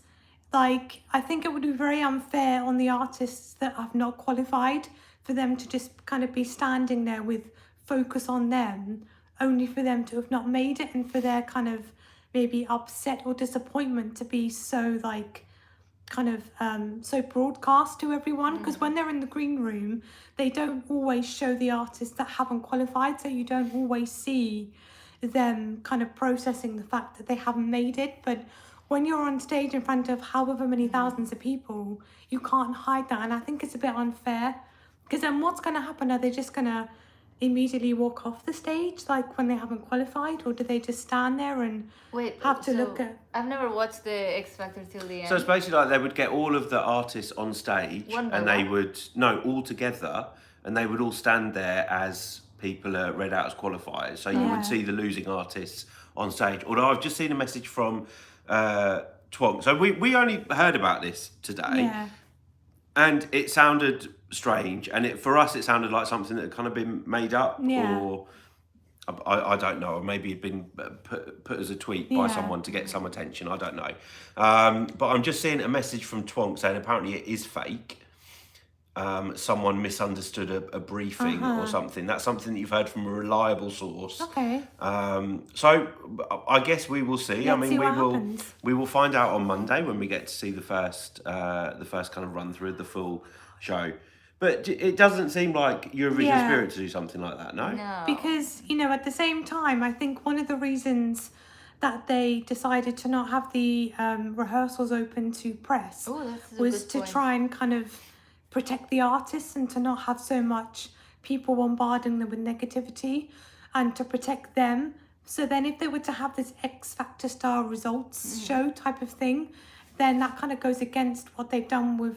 I think it would be very unfair on the artists that have not qualified for them to just kind of be standing there with focus on them, only for them to have not made it, and for their kind of maybe upset or disappointment to be so so broadcast to everyone, because when they're in the green room they don't always show the artists that haven't qualified, so you don't always see them kind of processing the fact that they haven't made it. But when you're on stage in front of however many thousands of people, you can't hide that, and I think it's a bit unfair, because then what's going to happen? Are they just going to immediately walk off the stage when they haven't qualified, or do they just stand there and have to look at?
I've never watched the X Factor till the end.
So it's basically like they would get all of the artists on stage,
One by
and they
one?
would all together, and they would all stand there as people are read out as qualifiers. So you
Yeah.
would see the losing artists on stage. Although I've just seen a message from Twonk. So we only heard about this today,
Yeah.
and it sounded strange, and for us it sounded like something that had kind of been made up,
Yeah.
or I don't know, or maybe it'd been put as a tweet by
Yeah.
someone to get some attention. I don't know, but I'm just seeing a message from Twonk saying apparently it is fake. Someone misunderstood a briefing or something. That's something that you've heard from a reliable source.
Okay.
So I guess we will see. I
Let's
mean,
see what happens.
we will find out on Monday when we get to see the first kind of run through of the full show. But it doesn't seem like Eurovision
Yeah.
Spirit to do something like that, no?
No.
Because, at the same time, I think one of the reasons that they decided to not have the rehearsals open to press
Oh, that's a
was
good
to
point.
try and kind of protect the artists, and to not have so much people bombarding them with negativity, and to protect them. So then if they were to have this X Factor style results show type of thing, then that kind of goes against what they've done with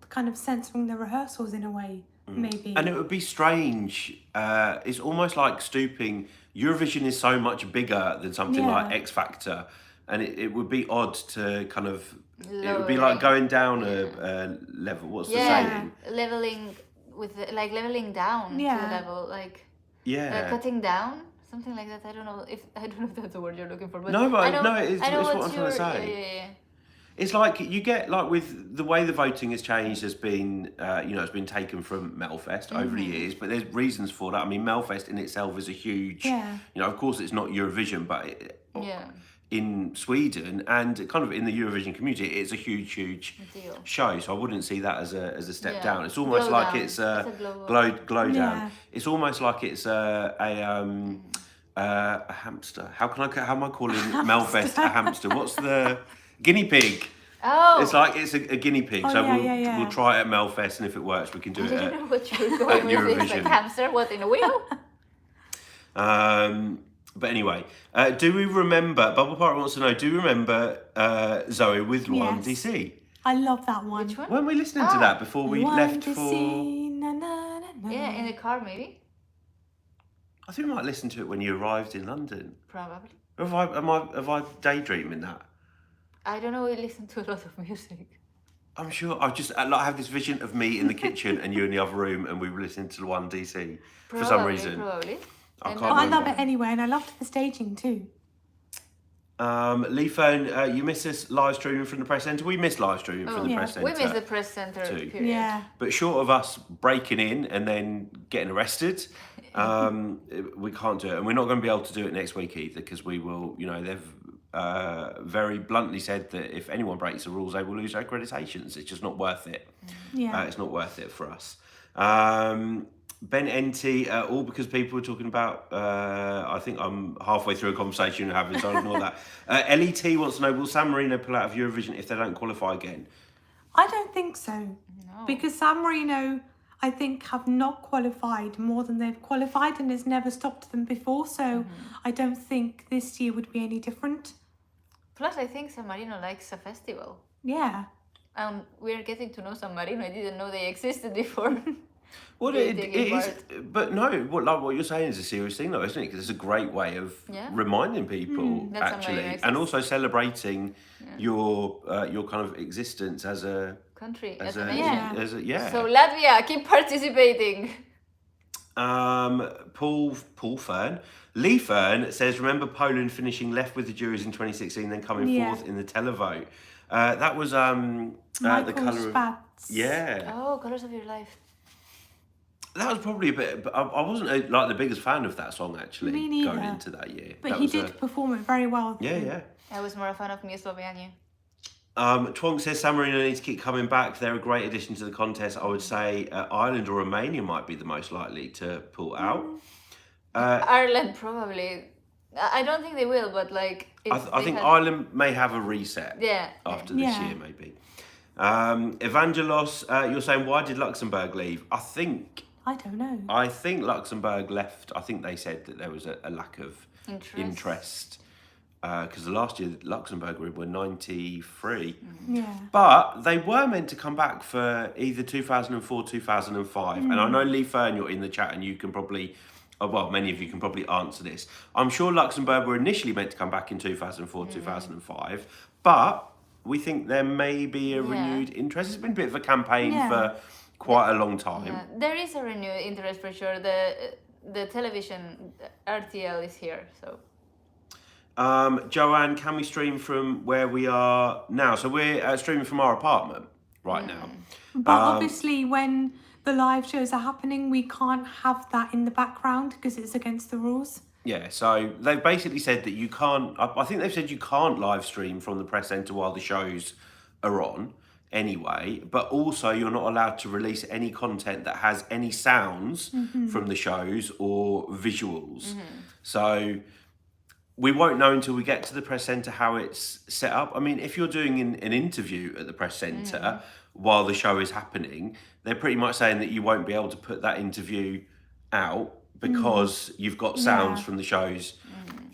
kind of censoring the rehearsals in a way, maybe.
And it would be strange. It's almost like stooping. Eurovision is so much bigger than something
Yeah.
like X Factor, and it would be odd to kind of. It would be
Lowering.
like going down a level. What's the
Yeah,
saying?
leveling leveling down to
Yeah.
the level,
Yeah.
cutting down, something like that. I don't know if that's the word you're looking for, but
No, but
I know,
no, it's
I know
what
what
I'm trying to say.
Yeah.
It's like you get with the way the voting has changed has been, it's been taken from Melfest over the years, but there's reasons for that. I mean, Melfest in itself is a huge,
Yeah.
of course it's not Eurovision, but
Yeah.
in Sweden and kind of in the Eurovision community, it's a huge
Deal.
show. So I wouldn't see that as a step
Yeah.
down. It's almost
Glow
like
down.
it's
It's a glow up.
glow
Yeah.
down. It's almost like it's a hamster. How am I calling Melfest a hamster? What's the guinea pig?
Oh,
It's like it's a guinea pig.
Oh,
so
yeah.
we'll try it at Melfest, and if it works, we can do
I
it
didn't
at
know what you were going with. It's like
Eurovision.
hamster, what, in a wheel?
But anyway, do we remember, Bubble Pirate wants to know, do you remember Zoe with Luan
Yes.
DC?
I love that one.
Which one?
Weren't we listening to that before we
Luan
left
DC,
for...
na, na, na, na.
Yeah, in the car maybe.
I think we might listen to it when you arrived in London.
Probably.
Have I daydreaming that?
I don't know. We listen to a lot of music.
I'm sure. I have this vision of me in the kitchen and you in the other room, and we were listening to Luan DC for some reason.
Probably.
I can't
But I love
remember.
it anyway, and I loved the staging too.
Lee Fern, you missed us live streaming from the press centre. We missed live streaming from the
yeah.
press
We
centre.
missed the press center
too.
period.
Yeah.
But short of us breaking in and then getting arrested, we can't do it. And we're not going to be able to do it next week either, because we will, they've very bluntly said that if anyone breaks the rules, they will lose their accreditations. It's just not worth it.
Yeah.
It's not worth it for us. Ben NT, all because people were talking about, I think I'm halfway through a conversation you're having, so I'll ignore that. LET wants to know, will San Marino pull out of Eurovision if they don't qualify again?
I don't think so.
No.
Because San Marino, I think, have not qualified more than they've qualified, and it's never stopped them before. So I don't think this year would be any different.
Plus, I think San Marino likes a festival.
Yeah.
We're getting to know San Marino. I didn't know they existed before.
Well,
They
it
take
is,
part.
but no, what you're saying is a serious thing, though, isn't it? Because it's a great way of
Yeah.
reminding people,
That San
actually,
Marino
and
exists.
also celebrating your kind of existence as a
Country,
as
that's
a
amazing.
Yeah.
as a yeah.
So Latvia, keep participating.
Paul Fern, Lee Fern says, remember Poland finishing left with the juries in 2016, then coming
Yeah.
fourth in the televote. That was the
Michael
colour of
Spatz.
yeah.
Oh, Colors of Your Life.
That was probably a bit. But I wasn't like the biggest fan of that song actually
Me neither.
going into that year.
But
That
he
was
did perform it very well.
Yeah.
I was more a fan of Mi Slovenia.
Twonk says San Marino needs to keep coming back. They're a great addition to the contest. I would say Ireland or Romania might be the most likely to pull out.
Ireland probably. I don't think they will, but like. If
I
they
think
had-
Ireland may have a reset
Yeah.
after this
Yeah.
year, maybe. Evangelos, you're saying why did Luxembourg leave? I think Luxembourg left. I think they said that there was a lack of interest. Because the last year Luxembourg were 93.
Yeah.
But they were meant to come back for either 2004, 2005. And I know Lee Fern, you're in the chat and you can probably, well, many of you can probably answer this. I'm sure Luxembourg were initially meant to come back in 2004, 2005. But we think there may be a renewed interest. It's been a bit of a campaign for quite a long time.
Yeah. There is a renewed interest for sure. The television, RTL is here, so.
Joanne, can we stream from where we are now? So we're streaming from our apartment right now.
But obviously, when the live shows are happening, we can't have that in the background because it's against the rules.
Yeah, so they've basically said that you can't, I think they've said you can't live stream from the press centre while the shows are on anyway, but also you're not allowed to release any content that has any sounds from the shows or visuals. So we won't know until we get to the press centre how it's set up. I mean, if you're doing an interview at the press centre while the show is happening, they're pretty much saying that you won't be able to put that interview out because you've got sounds from the shows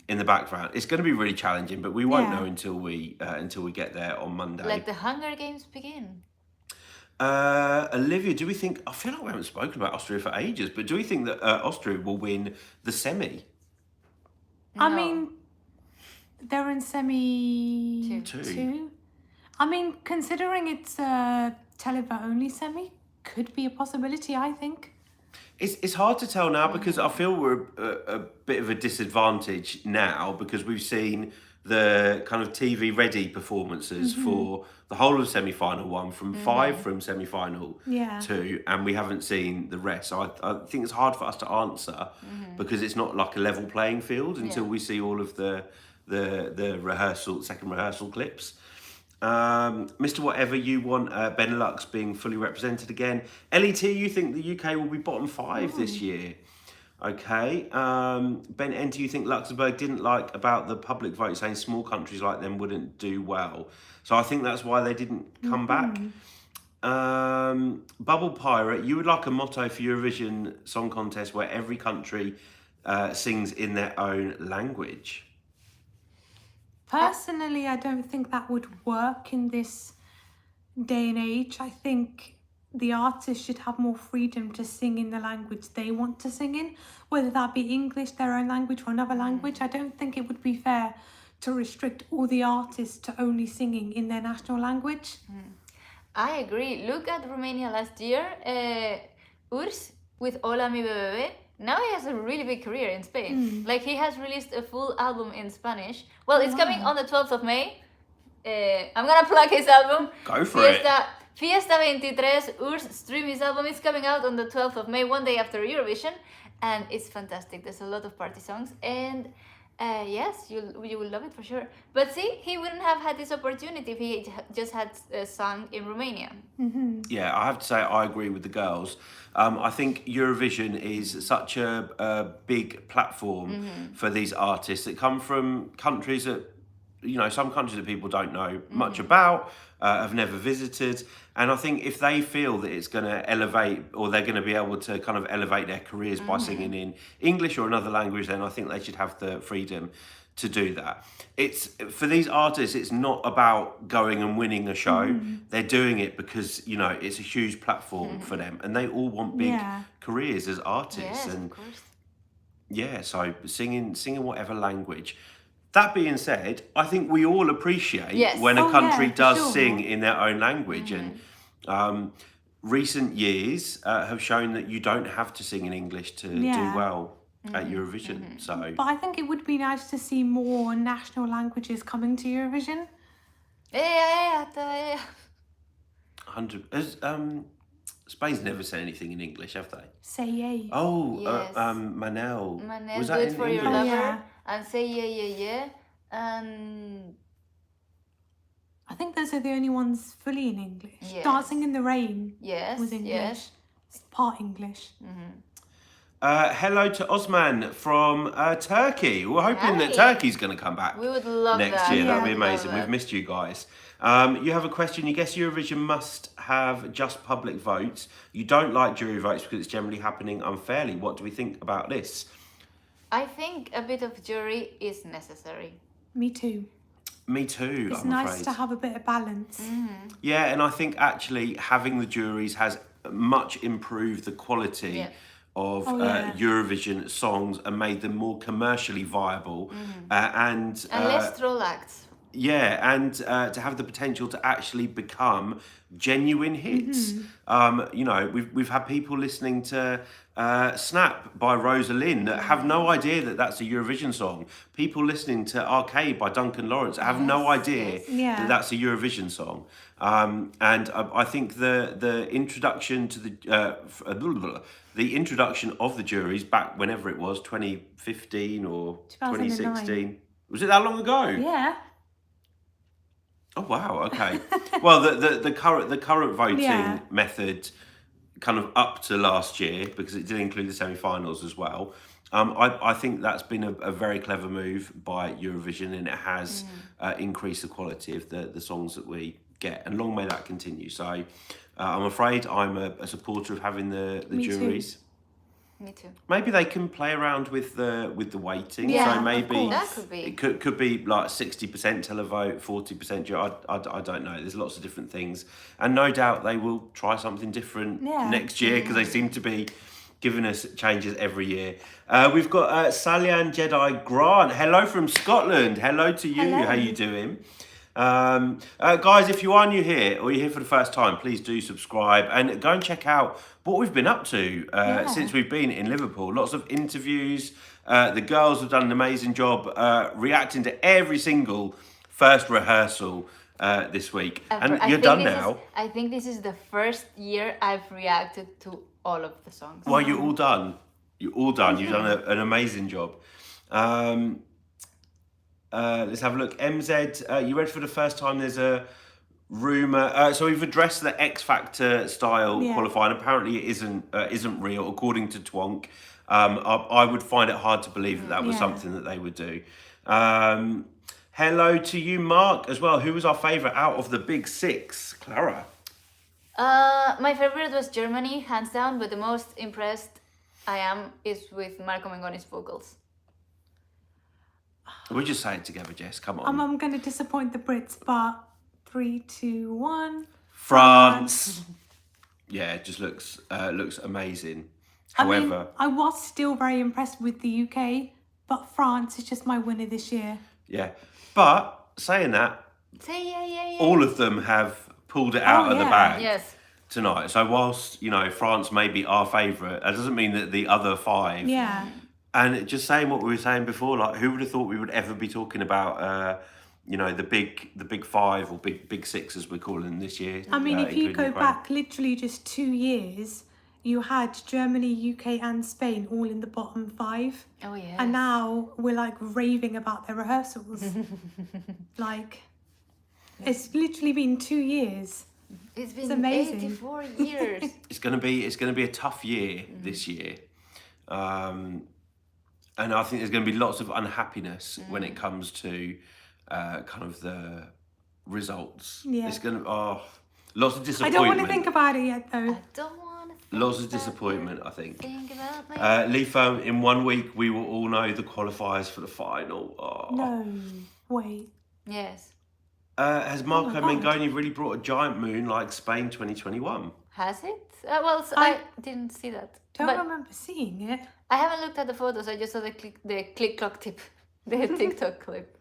in the background. It's going to be really challenging, but we won't know until we get there on Monday.
Like the Hunger Games begin.
Olivia, do we think? I feel like we haven't spoken about Austria for ages, but do we think that Austria will win the semi?
I
No.
mean, they're in semi
Two.
I mean, considering it's a televote only semi, could be a possibility, I think.
It's hard to tell now because I feel we're a bit of a disadvantage now because we've seen the kind of TV ready performances for the whole of semi-final one, from 5 from semi-final 2, and we haven't seen the rest. So I think it's hard for us to answer because it's not like a level playing field until we see all of the second rehearsal clips. Mr. Whatever, you want Benelux being fully represented again. LET, you think the UK will be bottom 5 this year? Okay. Ben Enter, you think Luxembourg didn't like about the public vote saying small countries like them wouldn't do well. So I think that's why they didn't come back. Bubble Pirate, you would like a motto for Eurovision Song Contest where every country sings in their own language?
Personally, I don't think that would work in this day and age. I think the artist should have more freedom to sing in the language they want to sing in, whether that be English, their own language, or another language. I don't think it would be fair to restrict all the artists to only singing in their national language.
I agree. Look at Romania last year. Urs with Hola mi bebé. Now he has a really big career in Spain. Like he has released a full album in Spanish. Well, it's coming on the 12th of May. I'm gonna plug his album.
Go for it.
Fiesta 23, Urs stream his album. It's coming out on the 12th of May, one day after Eurovision, and it's fantastic. There's a lot of party songs, and yes, you will love it for sure. But see, he wouldn't have had this opportunity if he just had sung in Romania.
Yeah, I have to say I agree with the girls. I think Eurovision is such a big platform for these artists that come from countries that, you know, some countries that people don't know much about, have never visited. And I think if they feel that it's going to elevate, or they're going to be able to kind of elevate their careers by singing in English or another language, then I think they should have the freedom to do that. It's for these artists, it's not about going and winning a show. They're doing it because, you know, it's a huge platform for them, and they all want big careers as artists.
Yes,
and
of course.
yeah, so singing whatever language. That being said, I think we all appreciate when a country does sing in their own language, and recent years have shown that you don't have to sing in English to do well at Eurovision. So,
But I think it would be nice to see more national languages coming to Eurovision.
100. Spain's never said anything in English, have they?
Say yay.
Oh,
Yes.
Manel.
Manel,
Was
do
that
it
in
for your
English?
lover,
Yeah.
and say yeah, and
I think those are the only ones fully in English.
Yes.
Dancing in the Rain
yes,
was English.
yes.
It's part English.
Hello to Osman from Turkey. We're hoping that
Hi.
Turkey's going to come back
We would love
next
that.
year.
Yeah.
That'd be
We would love
amazing. We've
that.
missed you guys. You have a question. You guess Eurovision must have just public votes. You don't like jury votes because it's generally happening unfairly. What do we think about this?
I think a bit of jury is necessary.
Me too.
Me too,
It's
I'm
nice
afraid.
to have a bit of balance.
Yeah, and I think actually having the juries has much improved the quality
Yeah.
of Eurovision songs and made them more commercially viable. And
less troll acts.
yeah, and to have the potential to actually become genuine hits. You know, we've had people listening to Snap by Rosalind that have no idea that that's a Eurovision song. People listening to Arcade by Duncan Lawrence have no idea
Yeah.
that that's a Eurovision song. And I think the introduction to the introduction of the juries back whenever it was, 2015 or 2016. Was it that long ago?
Yeah.
Oh wow! Okay. Well, the current voting
Yeah.
method, kind of up to last year, because it did include the semi-finals as well. I think that's been a very clever move by Eurovision, and it has increased the quality of the songs that we get, and long may that continue. So, I'm afraid I'm a supporter of having the
Me too.
juries.
Me too.
Maybe they can play around with the weighting.
Yeah,
so
of
maybe
course.
That could be.
it could be like 60% televote, 40% jury. I don't know. There's lots of different things, and no doubt they will try something different next year because they seem to be giving us changes every year. We've got Salyan Jedi Grant. Hello from Scotland. Hello to you.
Hello.
How you doing? Guys, if you are new here or you're here for the first time, please do subscribe and go and check out what we've been up to since we've been in Liverpool. Lots of interviews. The girls have done an amazing job reacting to every single first rehearsal this week. And you're done now.
I think this is the first year I've reacted to all of the songs.
Well, you're all done. You're all done. You've done an amazing job. Let's have a look. MZ, you read for the first time. There's a rumour. So we've addressed the X Factor style qualifying. Apparently, it isn't real, according to Twonk. I would find it hard to believe that was something that they would do. Hello to you, Mark, as well. Who was our favourite out of the big six? Clara.
My favorite was Germany, hands down, but the most impressed I am is with Marco Mengoni's vocals.
We'll just say it together, Jess. Come on.
I'm going to disappoint the Brits, but 3, 2, 1.
France. Yeah, it just looks amazing. However,
I mean, I was still very impressed with the UK, but France is just my winner this year.
yeah. But saying that,
Say yeah.
all of them have pulled it out of the
yeah.
bag
Yes.
tonight. So whilst, France may be our favourite, that doesn't mean that the other 5.
Yeah.
And just saying what we were saying before, like, who would have thought we would ever be talking about, the big 5 or big 6 as we're calling them this year?
I mean, if you
including
go
Ukraine.
back literally just 2 years, you had Germany, UK and Spain all in the bottom 5.
Oh yeah.
And now we're like raving about their rehearsals. Like, it's literally been 2 years.
It's been
amazing.
84 years.
It's gonna be a tough year this year, and I think there's gonna be lots of unhappiness when it comes to kind of the results.
Yeah.
It's gonna lots of
I
disappointment.
don't want to think about it yet though.
I don't want to
Lots of disappointment, I think.
think about me.
Lifo, in 1 week we will all know the qualifiers for the final.
No, wait.
Yes.
Has Marco
God.
Mengoni really brought a giant moon like Spain 2021?
Has it? I didn't see that.
Don't
But
remember seeing it.
I haven't looked at the photos. I just saw the click clock tip, the TikTok clip.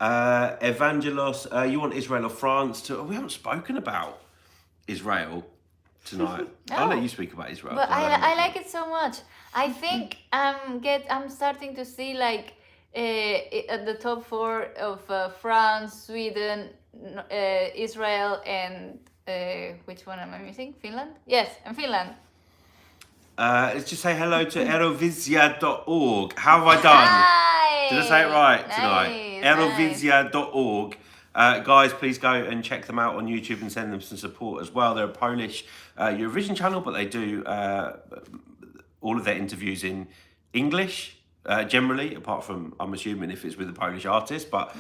Evangelos, you want Israel or France to? We haven't spoken about Israel tonight. I'll let you speak about Israel.
But
'cause haven't
I
looked
like it so much. I think I'm starting to see like at the top 4 of France, Sweden, Israel, and which one am I missing? Finland? Yes, and Finland.
Let's just say hello to EUROVISION.org. How have I done?
Nice.
Did I say it right tonight?
Nice.
EUROVISION.org. Guys, please go and check them out on YouTube and send them some support as well. They're a Polish Eurovision channel, but they do all of their interviews in English. Generally, apart from, I'm assuming, if it's with a Polish artist, but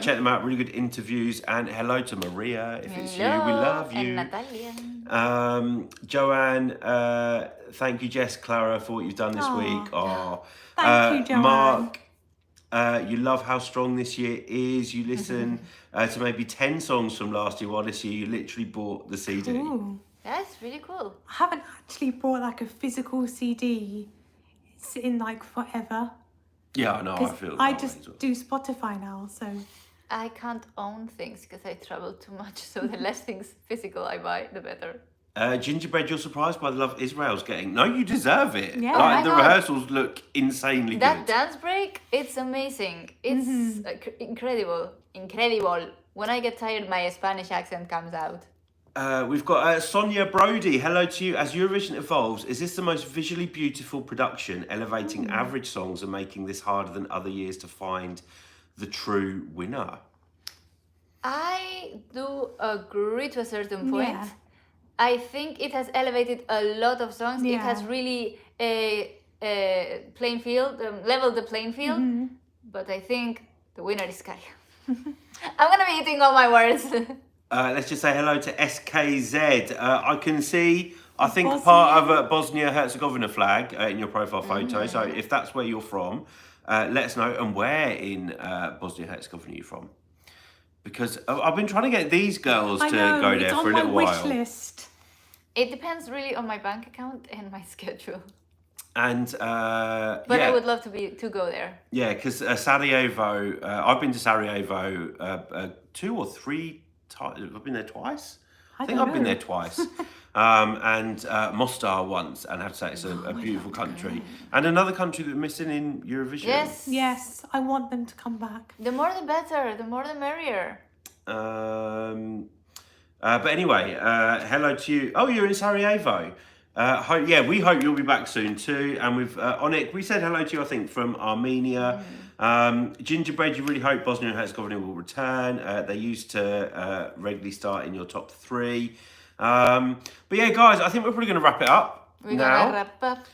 check them out. Really good interviews. And hello to Maria, if it's you, we love you.
And Natalia.
Joanne, thank you, Jess, Clara, for what you've done this week.
Thank you, Joanne.
Mark, you love how strong this year is. You listen to maybe 10 songs from last year, while this year you literally bought the CD.
Ooh.
That's really cool.
I haven't actually bought like a physical CD in like forever.
Yeah, I know. I
'Cause
feel.
I
that way
just
as well.
do Spotify now, so
I can't own things because I travel too much. So the less things physical I buy, the better.
Gingerbread, you're surprised by the love Israel's getting. No, you deserve it.
Yeah.
Like,
my
the
God.
rehearsals look insanely
That
good.
dance break, it's amazing. It's incredible. When I get tired, my Spanish accent comes out.
We've got Sonia Brody. Hello to you. As Eurovision evolves, is this the most visually beautiful production, elevating average songs and making this harder than other years to find the true winner?
I do agree to a certain point.
Yeah.
I think it has elevated a lot of songs. It
Yeah.
has really leveled the playing field. But I think the winner is Kaya. I'm gonna be eating all my words.
Let's just say hello to SKZ. I can see, I think,
Bosnia.
part of a Bosnia-Herzegovina flag in your profile photo. So if that's where you're from, let us know. And where in Bosnia-Herzegovina you're from. Because I've been trying to get these girls
I
to
know
go
it's
there
on
for a
my
little
wish
while.
list.
It depends really on my bank account and my schedule.
And
But I would love to go there.
Yeah, because Sarajevo, I've been to Sarajevo 2 or 3 times. I've been there twice. I think
don't
I've been
know.
there twice. And Mostar once, and I have to say it's a beautiful country. And another country that we're missing in Eurovision.
Yes, I want them to come back.
The more the better, the more the merrier.
But anyway, hello to you. Oh, you're in Sarajevo. We hope you'll be back soon too. And with Onik, we said hello to you, I think, from Armenia. Gingerbread, you really hope Bosnia and Herzegovina will return. They used to regularly start in your top 3. But yeah, guys, I think we're probably going to wrap it up
We're
now.
gonna wrap up.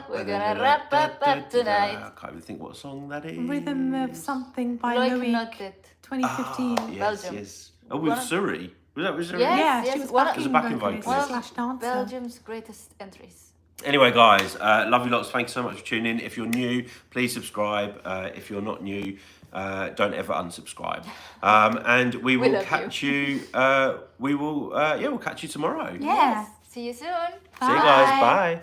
We're gonna wrap up tonight.
I can't even think what song that is.
Rhythm of Something by
Like
Louis,
not that.
2015.
Yes,
Belgium.
yes. Oh, with Suri. Was that with Suri?
Yes.
Yeah, she was
one of-
backing
As a backing
vocalist
vocalist.
slash dancer.
Belgium's greatest entries.
Anyway, guys, love you lots. Thanks so much for tuning in. If you're new, please subscribe. If you're not new, don't ever unsubscribe. And we will
love
catch you. We'll catch you tomorrow.
Yes. See you soon.
See you guys. Bye.